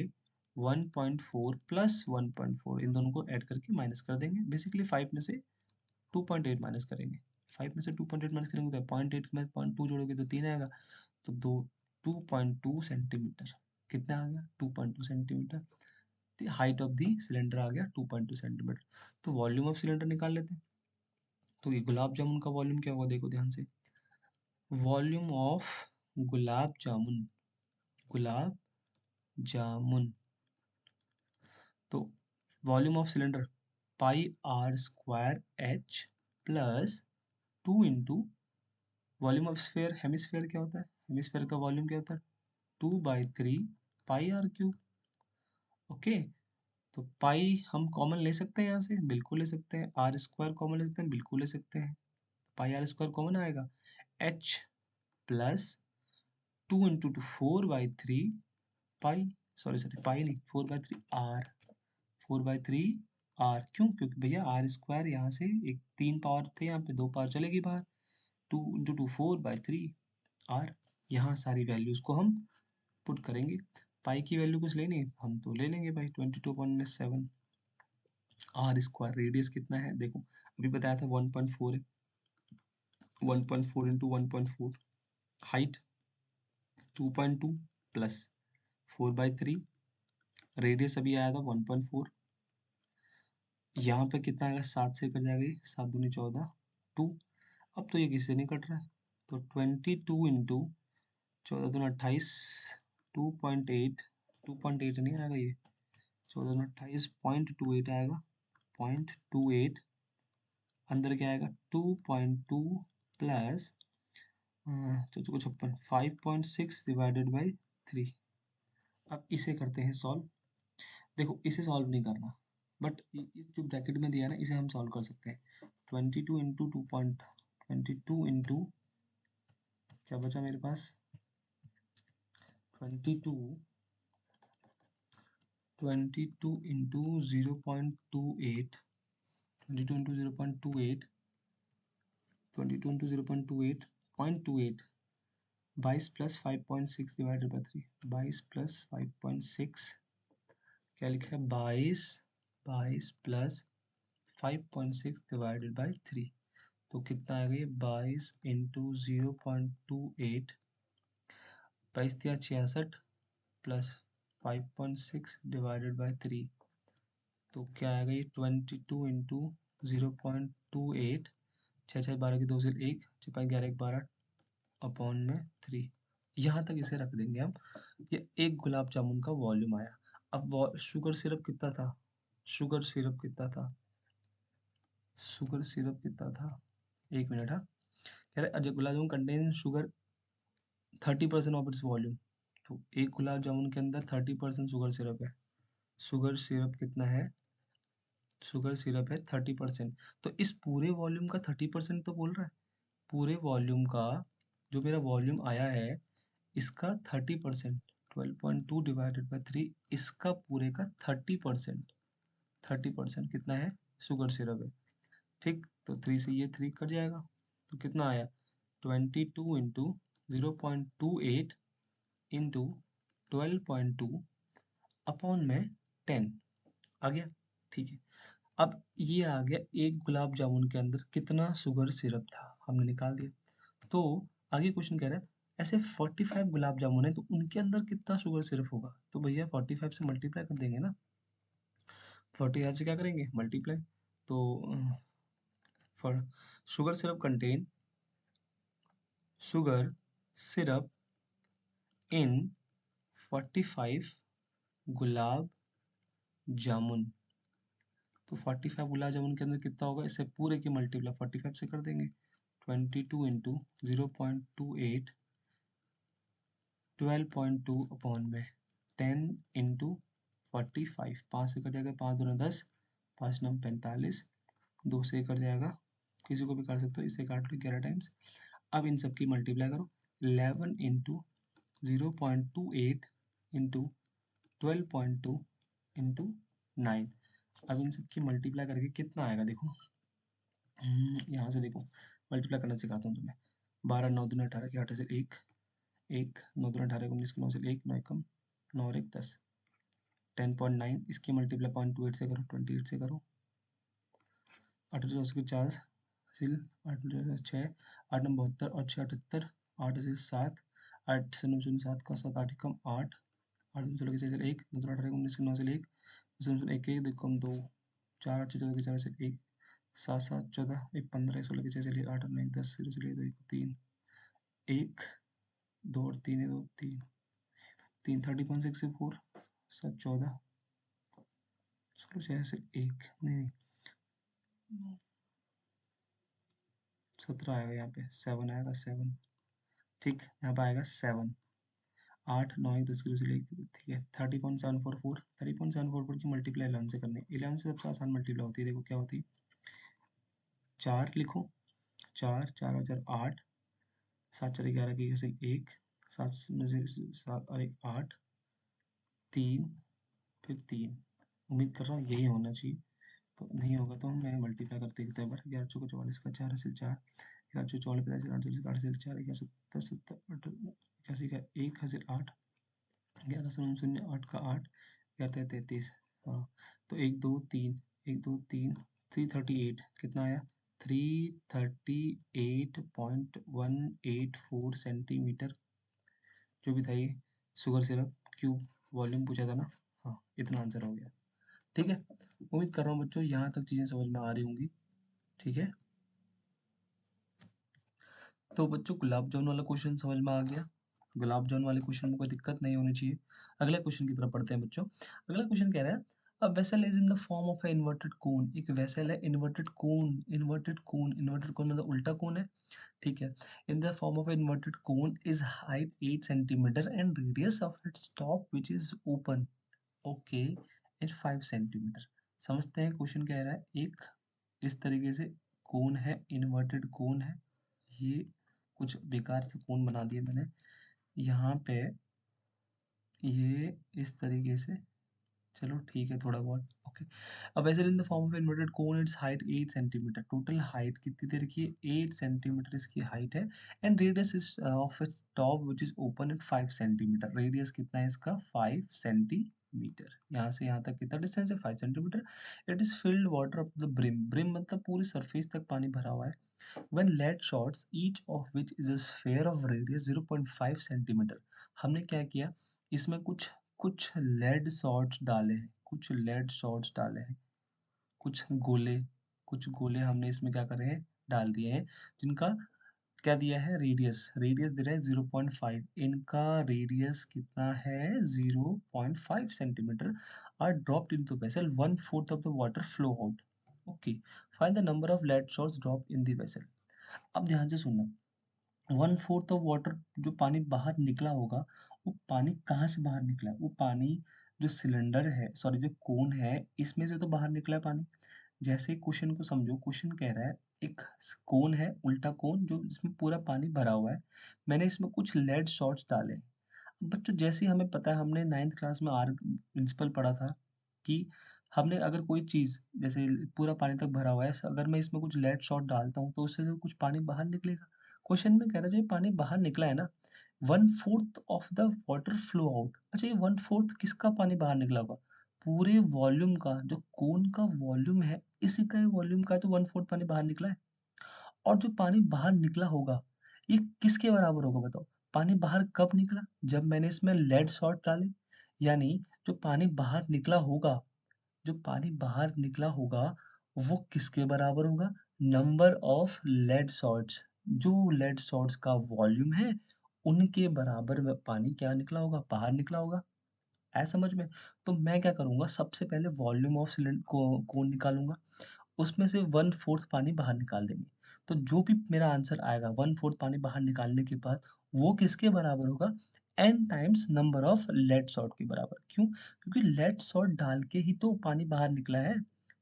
S1: 1.4 प्लस 1.4 इन दोनों को ऐड करके माइनस कर देंगे, बेसिकली 5 में से 2.8 माइनस करेंगे, 5 में से 2.8 माइनस करेंगे तो 0.8 में 0.2 जोड़ोगे तो 3 आएगा, तो 2.2 सेंटीमीटर, कितना आ गया 2.2 centimetre, height of the cylinder आ गया 2.2 सेंटीमीटर। तो वॉल्यूम ऑफ सिलेंडर निकाल लेते हैं, तो ये गुलाब जामुन का वॉल्यूम क्या होगा, देखो ध्यान से, वॉल्यूम ऑफ गुलाब जामुन, गुलाब जामुन, तो volume of cylinder pi R square H plus 2 into volume of sphere, hemisphere क्या होता है, हेमिस्फेयर का वॉल्यूम क्या होता है 2/3 पाई आर क्यूब। ओके, तो पाई हम कॉमन ले सकते हैं यहाँ से, बिल्कुल ले सकते हैं, आर स्क्वायर कॉमन ले सकते हैं, बिल्कुल ले सकते हैं, पाई आर स्क्वायर कॉमन आएगा, एच प्लस 2 इंटू 4/3 पाई, सॉरी सॉरी पाई नहीं, 4/3 आर, 4/3 आर, क्यों, क्योंकि भैया आर स्क्वायर यहाँ से एक 3 पावर थे, यहाँ पे 2 पावर चलेगी बाहर, 2 इंटू 4/3 आर, यहाँ सारी वैल्यूज को हम पुट करेंगे। पाई की वैल्यू कुछ लेनी है, हम तो ले लेंगे भाई 22.7, आर स्क्वायर रेडियस कितना है देखो, अभी बताया था 1.4 है, 1.4 इंटू 1.4, हाइट 2.2 प्लस 4/3, रेडियस अभी आया था 1.4, यहाँ पे कितना आएगा 7 से कट जाएगा, 7 दूनी 14, 2, अब तो ये किससे नहीं कट रहा है, तो 22 इंटू 14 दूनी 28, 2.8, 2.8 नहीं आएगा ये, 14 दूनी 28, 0.28 आएगा, 0.28, अंदर क्या आएगा 2.2 प्लस 56, 5.6 डिवाइडेड बाई 3। अब इसे करते हैं सॉल्व, देखो इसे सॉल्व नहीं करना, बट इस जो ब्रैकेट में दिया है ना इसे हम सॉल्व कर सकते हैं। 22 इंटू क्या बचा मेरे पास, 22 into 0.28, 22 into 0.28, 22 into 0.28, 0.28, 22 plus 5.6 divided by 3, 22 plus 5.6, क्या लिखा है 22 प्लस 5.6 डिवाइडेड बाई 3, तो कितना आएगा ये 22 इंटू 0.28, 22 या 66 प्लस 5.6 डिवाइडेड बाई 3, तो क्या आएगा ये 22 इंटू 0.28, 6 12 की 2 से 1, 6 11 1 12 अपॉन में 3, यहाँ तक इसे रख देंगे हम। ये एक गुलाब जामुन का वॉल्यूम आया। अब शुगर सिरप कितना था, शुगर सिरप कितना था, शुगर सिरप कितना था, एक मिनट, हाँ, कह रहे Ajay gulab jamun contain sugar 30% of its volume, तो एक गुलाब जामुन के अंदर 30% शुगर सिरप है, शुगर सिरप कितना है शुगर सिरप है 30%। तो इस पूरे वॉल्यूम का 30% तो बोल रहा है, पूरे वॉल्यूम का जो मेरा वॉल्यूम आया है इसका 30%, 12.2 डिवाइडेड बाई 3, इसका पूरे का 30%, 30% कितना है, शुगर सिरप है। ठीक, तो 3 से ये 3 कट जाएगा, तो कितना आया, 22 इंटू 0.28 इंटू 12.2 अपॉन में 10 आ गया। ठीक है, अब ये आ गया एक गुलाब जामुन के अंदर कितना शुगर सिरप था, हमने निकाल दिया। तो आगे क्वेश्चन कह रहा है ऐसे 45 गुलाब जामुन है तो उनके अंदर कितना शुगर सिरप होगा, तो भैया 45 से मल्टीप्लाई कर देंगे ना, 45 से क्या करेंगे, मल्टीप्लाई। तो for sugar syrup contain, sugar syrup इन 45 गुलाब जामुन, तो 45 गुलाब जामुन के अंदर कितना होगा, इसे पूरे की मल्टीप्लाई 45 से कर देंगे, 22 इंटू 0.28 12.2 अपॉन में 10 इंटू 45, 5 से कट जाएगा, 5 दूना 10, 5 नम 45, 2 से कट जाएगा, किसी को भी कर सकते हो, इससे काट लो 11 टाइम्स। अब इन सब की मल्टीप्लाई करो, 11 इंटू 0.28 इंटू 12.2 इंटू 9। अब इन सब की मल्टीप्लाई करके कितना आएगा देखो, यहाँ से देखो मल्टीप्लाई करना सिखाता हूँ तुम्हें। 12 9 दूना 18 के 8 से 1, 1 9 दूना 18 19 के 9 से 1, 9 कम 9 और 1 10, 10.9, इसकी मल्टीप्लाई 0.28 से करो, 28 से करो, 8 के 4 सिल 8 6, 8 9 72 और 6 78, 8 से 7, 8 से 9 शून्य 7 का 7 8 कम 8, 8 में 16 के 6 से 1, 9 18 19 के 9 से 1, 1 1 2 कम 2, 4 8 14 के 4 से 1, 7 7 14 1 15 16 के 6 से 8 9 10 0 से 2 1 3, 1 2 और 3 है 2 3 3 30.6 से 4 7 14 16 6 से 1 नहीं 17 आएगा, यहाँ पे 7 आएगा 7, ठीक, यहाँ पे आएगा 7, 8 9 1 10 से लेकर, ठीक है, 30.744, 30.744 की मल्टीप्लाई 11 से करनी, 11 से सबसे आसान मल्टीप्लाई होती है, देखो क्या होती है, 4 लिखो, 4 4 हजार 8, 7 4 11 की से 1, 7 में से 7 और 1 8, 3 फिर 3, उम्मीद कर रहा हूँ यही होना चाहिए, तो नहीं होगा तो मैं मल्टीप्लाई करते एक बार, 11 चौको 44 का 4 से 4, 11 चौको 44 50 48 8 से 4, 11 70 70 81 का 1 से 8, 11 शून्य शून्य 8 का 8, 11 33, हाँ, तो 1 2 3 1 2 3 338 कितना आया, 338.184 सेंटीमीटर, जो भी था ये शुगर सिरप क्यूब, वॉल्यूम पूछा था ना, हाँ इतना आंसर हो गया। ठीक है, उम्मीद कर रहा हूँ बच्चों यहाँ तक चीजें समझ में आ रही होंगी। ठीक है, तो बच्चों गुलाब जामुन वाला क्वेश्चन समझ में आ गया, गुलाब जामुन वाले क्वेश्चन में कोई दिक्कत नहीं होनी चाहिए। अगले क्वेश्चन की तरफ पढ़ते हैं बच्चों। अगला क्वेश्चन कह रहा है a vessel is in the form of A inverted कोन, एक वेसल है इन्वर्टेड कोन, इन्वर्टेड कोन, इन्वर्टेड कोन मतलब उल्टा कोन है, ठीक है, in the form of inverted cone is height 8 centimetre and radius of its top which is open, okay, is 5 centimetre. समझते हैं question कह रहा है एक इस तरीके से कोन है, इन्वर्टेड कोन है, ये कुछ बेकार से कोन बना दिया मैंने यहाँ पे, ये इस तरीके से, चलो ठीक है थोड़ा बहुत ओके। अब वैसे in the form of inverted cone it's height 8 centimetre, total height कितनी दे रखी है 8 सेंटीमीटर इसकी हाइट है, and radius is of its top which is open at 5 centimetre, radius कितना है इसका 5 सेंटीमीटर, यहाँ से यहाँ तक कितना डिस्टेंस है 5 centimetre. It is filled water up the brim, brim मतलब पूरी सरफेस तक पानी भरा हुआ है। When lead shots, each of which is a sphere of radius 0.5 centimetre, हमने क्या किया इसमें कुछ कुछ लेड शॉट्स डाले हैं, कुछ लेड शॉट्स डाले हैं, कुछ गोले, कुछ गोले हमने इसमें क्या करे हैं डाल दिए हैं, जिनका क्या दिया है रेडियस, रेडियस दे रहा है 0.5, इनका रेडियस कितना है 0.5 centimetre, are dropped into vessel 1/4 of the water flow out, okay, find the number of lead shots drop in the vessel. अब ध्यान से सुनना, 1/4 ऑफ वाटर जो पानी बाहर निकला होगा, वो पानी कहाँ से बाहर निकला है, वो पानी जो सिलेंडर है, सॉरी जो कोन है इसमें से तो बाहर निकला है पानी, जैसे क्वेश्चन को समझो, क्वेश्चन कह रहा है एक कोन है, उल्टा कोन, जो इसमें पूरा पानी भरा हुआ है। मैंने इसमें कुछ लेड शॉट्स डाले। अब बच्चों जैसे ही हमें पता है, हमने 9th क्लास में आर प्रिंसिपल पढ़ा था कि हमने अगर कोई चीज़ जैसे पूरा पानी तक भरा हुआ है, अगर मैं इसमें कुछ लेड शॉट डालता हूँ तो उससे जो कुछ पानी बाहर निकलेगा। क्वेश्चन में कह रहा है जो ये पानी बाहर निकला है ना, 1/4 of the water flow out. अच्छा, ये 1/4 किसका पानी बाहर निकला होगा? पूरे वॉल्यूम का, जो कोन का वॉल्यूम है, इसी का वॉल्यूम का तो 1/4 पानी बाहर निकला है। और जो पानी बाहर निकला होगा, ये किसके बराबर होगा बताओ? पानी बाहर कब निकला? जब मैंने इसमें लेड शॉट डाले। यानी जो पानी बाहर निकला होगा, जो पानी बाहर निकला होगा, वो किसके बराबर होगा? Number of lead shots. जो लेड शॉट्स का वॉल्यूम है, उनके बराबर में पानी क्या निकला होगा? बाहर निकला होगा। आया समझ में? तो मैं क्या करूँगा, सबसे पहले वॉल्यूम ऑफ सिलेंड को कोन निकालूँगा। उसमें से 1/4 पानी बाहर निकाल देंगे। तो जो भी मेरा आंसर आएगा 1/4 पानी बाहर निकालने के बाद, वो किसके बराबर होगा? n times number of lead सॉल्ट के बराबर। क्यों? क्योंकि लेड सॉल्ट डाल के ही तो पानी बाहर निकला है।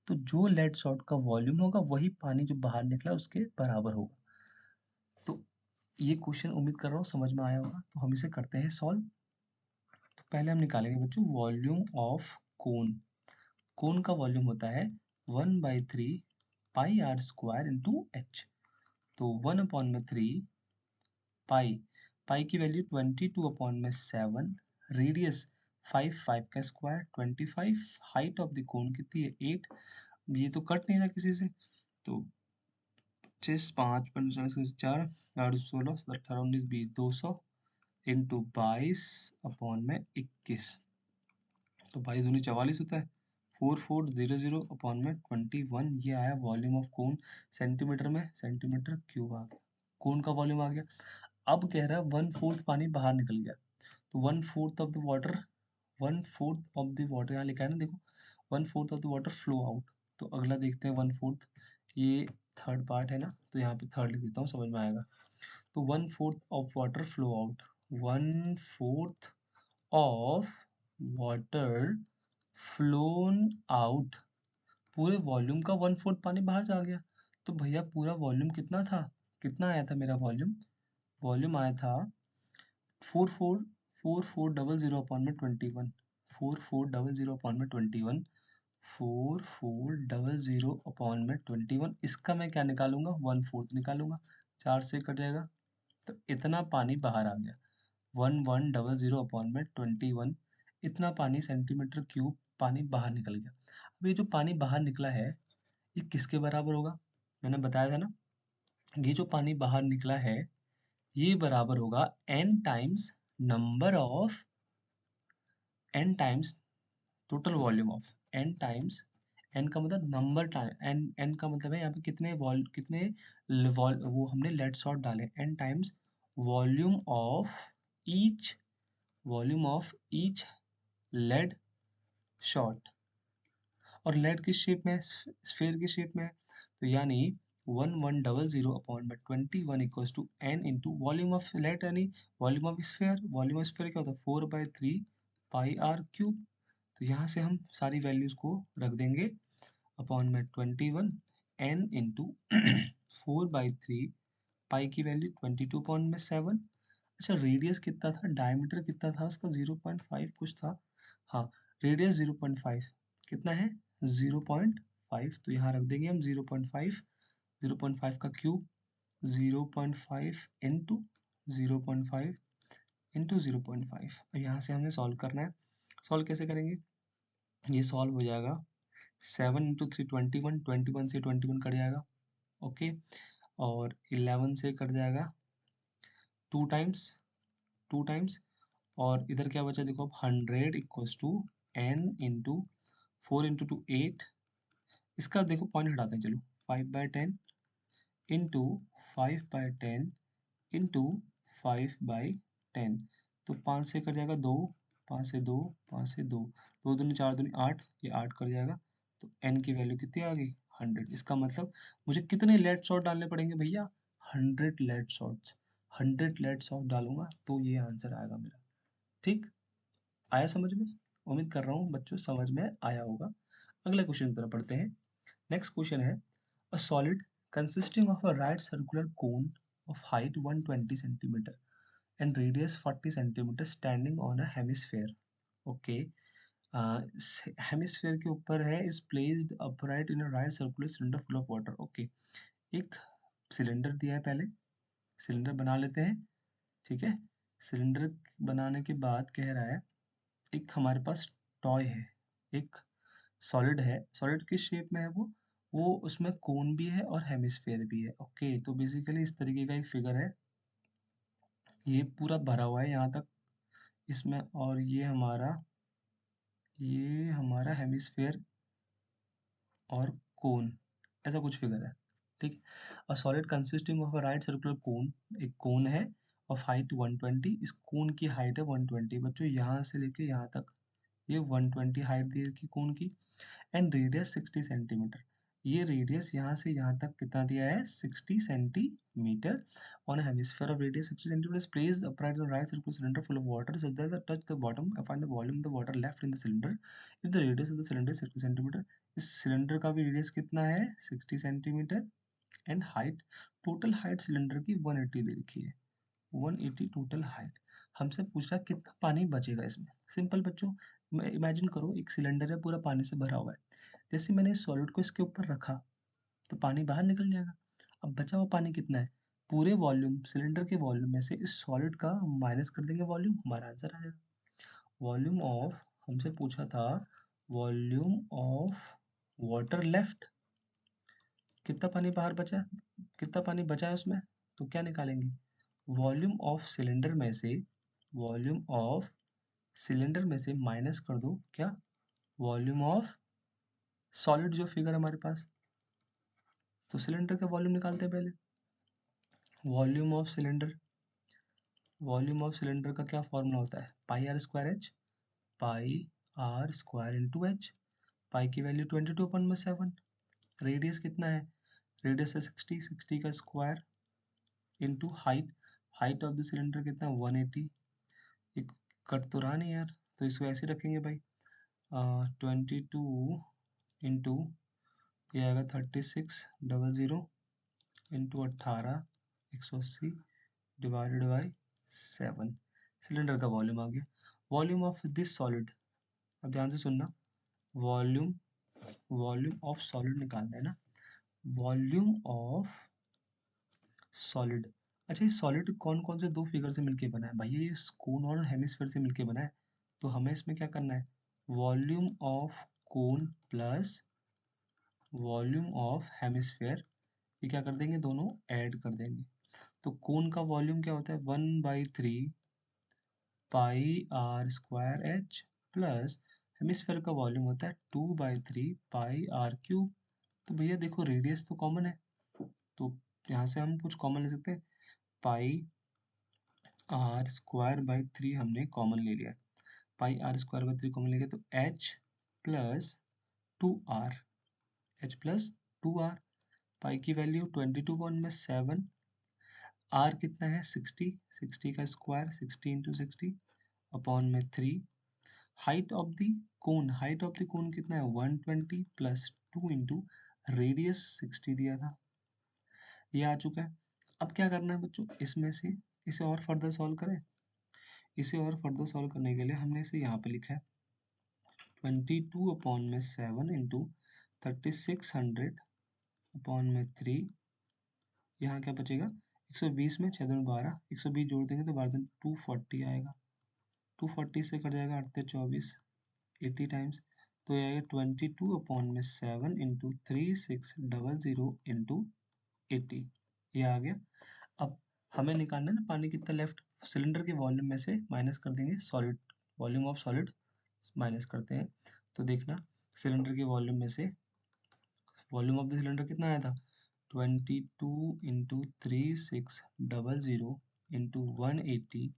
S1: तो जो लेड सॉल्ट का वॉल्यूम होगा, वही पानी जो बाहर निकला उसके बराबर होगा। तो ये क्वेश्चन उम्मीद कर रहा हूँ समझ में आया होगा। तो हम इसे करते हैं सॉल्व। तो पहले हम निकालेंगे बच्चों वॉल्यूम ऑफ कोन। कोन का वॉल्यूम होता है 1/3 pi R square into H. तो 1/3 पाई, पाई की वैल्यू 22/7, रेडियस 5 का स्क्वायर 25, हाइट ऑफ द कोन कितनी है 8। ये तो कट नहीं रहा किसी से। तो 25 5 45 4 8 16 17 18 19 20 200 इंटू 22/21। तो 22 दूनी 44 होता है। 4400/21, ये आया वॉल्यूम ऑफ कोन। सेंटीमीटर में सेंटीमीटर क्यूब आ गया, कोन का वॉल्यूम आ गया। अब कह रहा है 1/4 पानी बाहर निकल गया। तो 1/4 of the water, 1/4 of the water यहाँ लिखा है ना, देखो 1/4 of the water flow out. तो अगला देखते हैं 1/4, ये थर्ड पार्ट है ना, तो यहाँ पे थर्ड लिख देता हूँ, समझ में आएगा। तो 1/4 of water flow out, 1/4 of water phloem out, पूरे वॉल्यूम का 1/4 पानी बाहर जा गया। तो भैया पूरा वॉल्यूम कितना था? कितना आया था मेरा वॉल्यूम? वॉल्यूम आया था 4400/21, 4400/21, 4400/21। इसका मैं क्या निकालूंगा? 1/4 निकालूंगा। 4 से कट जाएगा, तो इतना पानी बाहर आ गया। 1100/21, इतना पानी सेंटीमीटर क्यूब पानी बाहर निकल गया। अब ये जो पानी बाहर निकला है, ये किसके बराबर होगा? मैंने बताया था ना, ये जो पानी बाहर निकला है, ये बराबर होगा n times number of, n times total volume of, n times, n का मतलब नंबर टाइम, n का मतलब है यहाँ पे कितने वो हमने लेड शॉट डाले, n times volume of each, volume of each lead shot. और लेड किस शेप में है? स्फीयर की शेप में है। तो यानी 1100/21 equals to n into volume of lead, यानी volume of sphere. Volume of sphere क्या होता है? 4/3 पाई आर क्यूब। तो यहाँ से हम सारी वैल्यूज को रख देंगे अपॉन में 21, n इंटू 4/3 पाई की वैल्यू 22/7। अच्छा, रेडियस कितना था? डायमीटर कितना था उसका? 0.5 कुछ था। हाँ, रेडियस 0.5 कितना है? 0.5। तो यहाँ रख देंगे हम 0.5, 0.5 का क्यूब, 0.5 इंटू 0.5 इंटू 0.5। और यहाँ से हमें सॉल्व करना है। सॉल्व कैसे करेंगे? ये सॉल्व हो जाएगा 7 इंटू 3 21, 21 से 21 कट जाएगा, ओके। और 11 से कट जाएगा 2 टाइम्स, 2 टाइम्स। और इधर क्या बचा देखो अब, 100 equals to n into 4 into 2 8। इसका देखो पॉइंट हटाते हैं, चलो 5/10 इंटू 5/10 इंटू 5/10। तो 5 से कट जाएगा 2, 5 से 2, 5 से 2, 2 दूनी 4 दूनी 8, ये 8 कट जाएगा। तो n की वैल्यू कितनी आ गई? 100। इसका मतलब मुझे कितने लेड शॉट डालने पड़ेंगे भैया? 100 लेड शॉट्स। 100 लेड शॉट डालूंगा तो ये आंसर आएगा मेरा। ठीक, आया समझ में? उम्मीद कर रहा हूँ बच्चों समझ में आया होगा। अगले क्वेश्चन की तरफ पढ़ते हैं। नेक्स्ट क्वेश्चन है a solid consisting of a right circular cone of height 120 centimetre and radius 40 centimetre standing on a hemisphere. Okay, hemisphere के ऊपर है, is placed upright in a right circular cylinder full of water. Okay, एक cylinder दिया है, पहले cylinder बना लेते हैं, ठीक है। सिलेंडर बनाने के बाद कह रहा है एक हमारे पास टॉय है, एक सॉलिड है, सॉलिड किस शेप में है वो उसमें कोन भी है और हेमिस्फेयर भी है। ओके, तो बेसिकली इस तरीके का एक फिगर है, ये पूरा भरा हुआ है यहाँ तक इसमें, और ये हमारा हेमिस्फेयर और कोन, ऐसा कुछ फिगर है, ठीक। A solid consisting of a right circular cone, एक कोन है ऑफ हाइट 120, इस कोन की हाइट है 120 बच्चों, यहाँ से लेके यहाँ तक ये 120 हाइट दी है कोन की, एंड रेडियस 60 सेंटीमीटर, ये रेडियस यहाँ से यहाँ तक कितना दिया है 60 centimetre on hemisphere of radius 60 centimetre place upright on right circular cylinder full of water such that the touch the bottom and find the volume of the water left in the cylinder if the radius of the cylinder is 60 centimetre. इस cylinder का भी radius कितना है 60 centimetre and height, total height cylinder की 180 दे रखी है, 180 total height. हमसे पूछ रहा है कितना पानी बचेगा इसमें। सिंपल बच्चों, इमेजिन करो एक सिलेंडर है पूरा पानी से भरा हुआ है, जैसे मैंने इस सॉलिड को इसके ऊपर रखा तो पानी बाहर निकल जाएगा। अब बचा हुआ पानी कितना है, पूरे वॉल्यूम सिलेंडर के वॉल्यूम में से इस सॉलिड का माइनस कर देंगे वॉल्यूम, हमारा आंसर आ जाएगा। वॉल्यूम ऑफ, हमसे पूछा था वॉल्यूम ऑफ वाटर लेफ्ट, कितना पानी बाहर बचा, कितना पानी बचा है उसमें, तो क्या निकालेंगे वॉल्यूम ऑफ सिलेंडर में से, वॉल्यूम ऑफ सिलेंडर में से माइनस कर दो क्या वॉल्यूम ऑफ सॉलिड, जो फिगर हमारे पास, तो सिलेंडर का वॉल्यूम निकालते हैं पहले। Volume of cylinder, volume of cylinder का क्या फॉर्मूला होता है, pi R square H, pi R square into H, pi की वैल्यू 22/7, रेडियस कितना है, रेडियस है 60, 60 का square into height, height of the cylinder कितना 180, एक कट तो रहा नहीं यार, तो इसको ऐसे रखेंगे भाई, 22 इंटू ये आएगा 3600 इंटू 18 180 डिवाइडेड बाई 7, सिलेंडर का वॉल्यूम आ गया। वॉल्यूम ऑफ दिस सॉलिड, अब ध्यान से सुनना, वॉल्यूम, वॉल्यूम ऑफ सॉलिड निकालना है ना, वॉल्यूम ऑफ सॉलिड। अच्छा, ये सॉलिड कौन कौन से दो फिगर से मिलके बना है भाई, ये कोन और हेमिस्फीयर से मिलके बना है, तो हमें इसमें क्या करना है volume of cone plus volume of hemisphere, ये क्या कर देंगे दोनों ऐड कर देंगे। तो कोन का वॉल्यूम क्या होता है 1/3 pi R square H plus hemisphere का वॉल्यूम होता है 2/3 पाई आर क्यूब। तो भैया देखो रेडियस तो कॉमन है, तो यहाँ से हम कुछ कॉमन ले सकते हैं, पाई आर स्क्वायर बाई 3 हमने कॉमन ले लिया, पाई आर स्क्वायर बाई 3 कॉमन ले लिया, तो H plus 2r, H plus 2r, पाई की वैल्यू 22/7, आर कितना है 60, 60 का स्क्वायर 60 इंटू 60 अपॉन में 3, height of the cone, height of the कोन कितना है 120 प्लस 2 इंटू रेडियस 60 दिया था, ये आ चुका है। अब क्या करना है बच्चों, इसमें से इसे और फर्दर सॉल्व करें, इसे और फर्दर सॉल्व करने के लिए हमने इसे यहाँ पे लिखा है 22/7 इंटू 3600 अपॉन में 3, यहाँ क्या बचेगा 120 में 6 दूनी 12, 120 जोड़ देंगे तो 12 240 आएगा, 240 से कट जाएगा 8 24, 80 टाइम्स, तो ये आएगा 22/7 इंटू 3600 इंटू 80, ये आ गया। अब हमें निकालना है ना पानी कितना लेफ्ट, सिलेंडर के वॉल्यूम में से माइनस कर देंगे solid, volume of solid minus करते हैं, तो देखना सिलेंडर के वॉल्यूम में से वॉल्यूम ऑफ द सिलेंडर कितना आया था 22 इंटू 3600 इंटू 180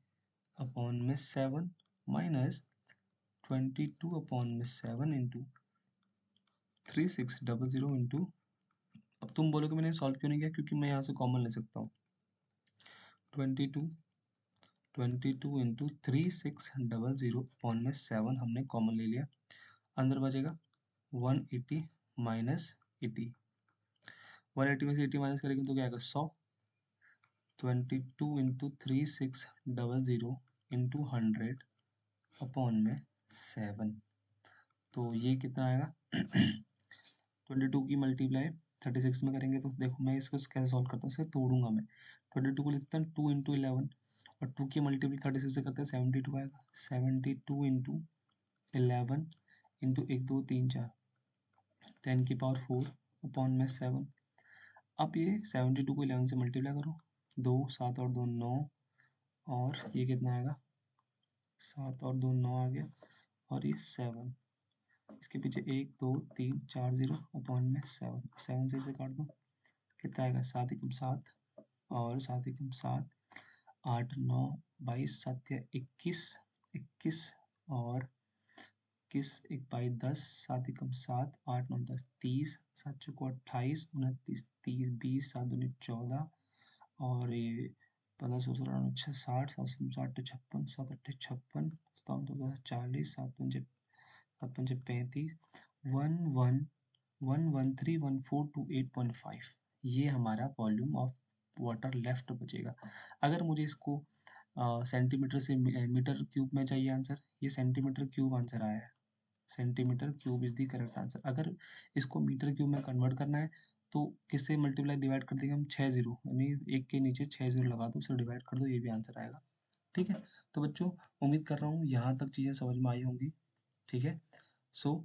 S1: अपॉन में 7 माइनस 22/7 इंटू 3600 इंटू, अब तुम बोलोगे मैंने सॉल्व क्यों नहीं किया, क्योंकि मैं यहाँ से कॉमन ले सकता हूँ 22 इंटू 3600 अपॉन में 7 हमने कॉमन ले लिया, अंदर बचेगा 180 माइनस 80। 180 में से 80 माइनस करेंगे तो क्या आएगा 100। 22 इंटू 3600 इंटू 100 अपॉन में 7। तो ये कितना आएगा 22 की मल्टीप्लाई 36 में करेंगे तो देखो मैं इसको कैसे सॉल्व करता हूँ, इसे तोड़ूंगा मैं। 22 को लिखता हूँ 2 इंटू 11 और 2 की मल्टीप्लाई 36 से करते हैं 72 आएगा। 72 इंटू 11 इंटू 1 2 3 4 10 की पावर 4 अपॉन में 7। अब ये 72 को 11 से मल्टीप्लाई करो, 2 7 और 2 9 और ये कितना आएगा 7 और 2 9 आ गया और ये 7। इसके पीछे 1 2 3 4 0 अपॉन में 7। 7 से इसे काट दो, कितना आएगा 7 एकम 7 और 7 एकम 7 8 9 22 7 21 21 और 21 1 बाई 10 7 एकम 7 8 9 10 30 7 चौको 28 29 30 20 7 दूनी 14 और ये 15 16 19 60 7 60 56 7 8 56 7 2 40 7 5 7 5 35 113142 ये हमारा वॉल्यूम ऑफ वाटर लेफ्ट बचेगा। अगर मुझे इसको सेंटीमीटर से मीटर क्यूब में चाहिए आंसर, ये सेंटीमीटर क्यूब आंसर आया है। Centimetre cube is the correct answer. अगर इसको मीटर क्यूब में कन्वर्ट करना है तो किससे मल्टीप्लाई डिवाइड कर देंगे हम 6 जीरो, यानी एक के नीचे 6 जीरो लगा दो, उसे डिवाइड कर दो, ये भी आंसर आएगा। ठीक है, तो बच्चों उम्मीद कर रहा हूँ यहाँ तक चीज़ें समझ में आई होंगी। ठीक है, सो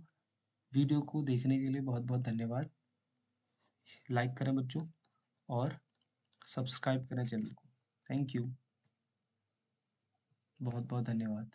S1: वीडियो को देखने के लिए बहुत बहुत धन्यवाद। लाइक करें बच्चों और सब्सक्राइब करें चैनल को। थैंक यू, बहुत बहुत धन्यवाद।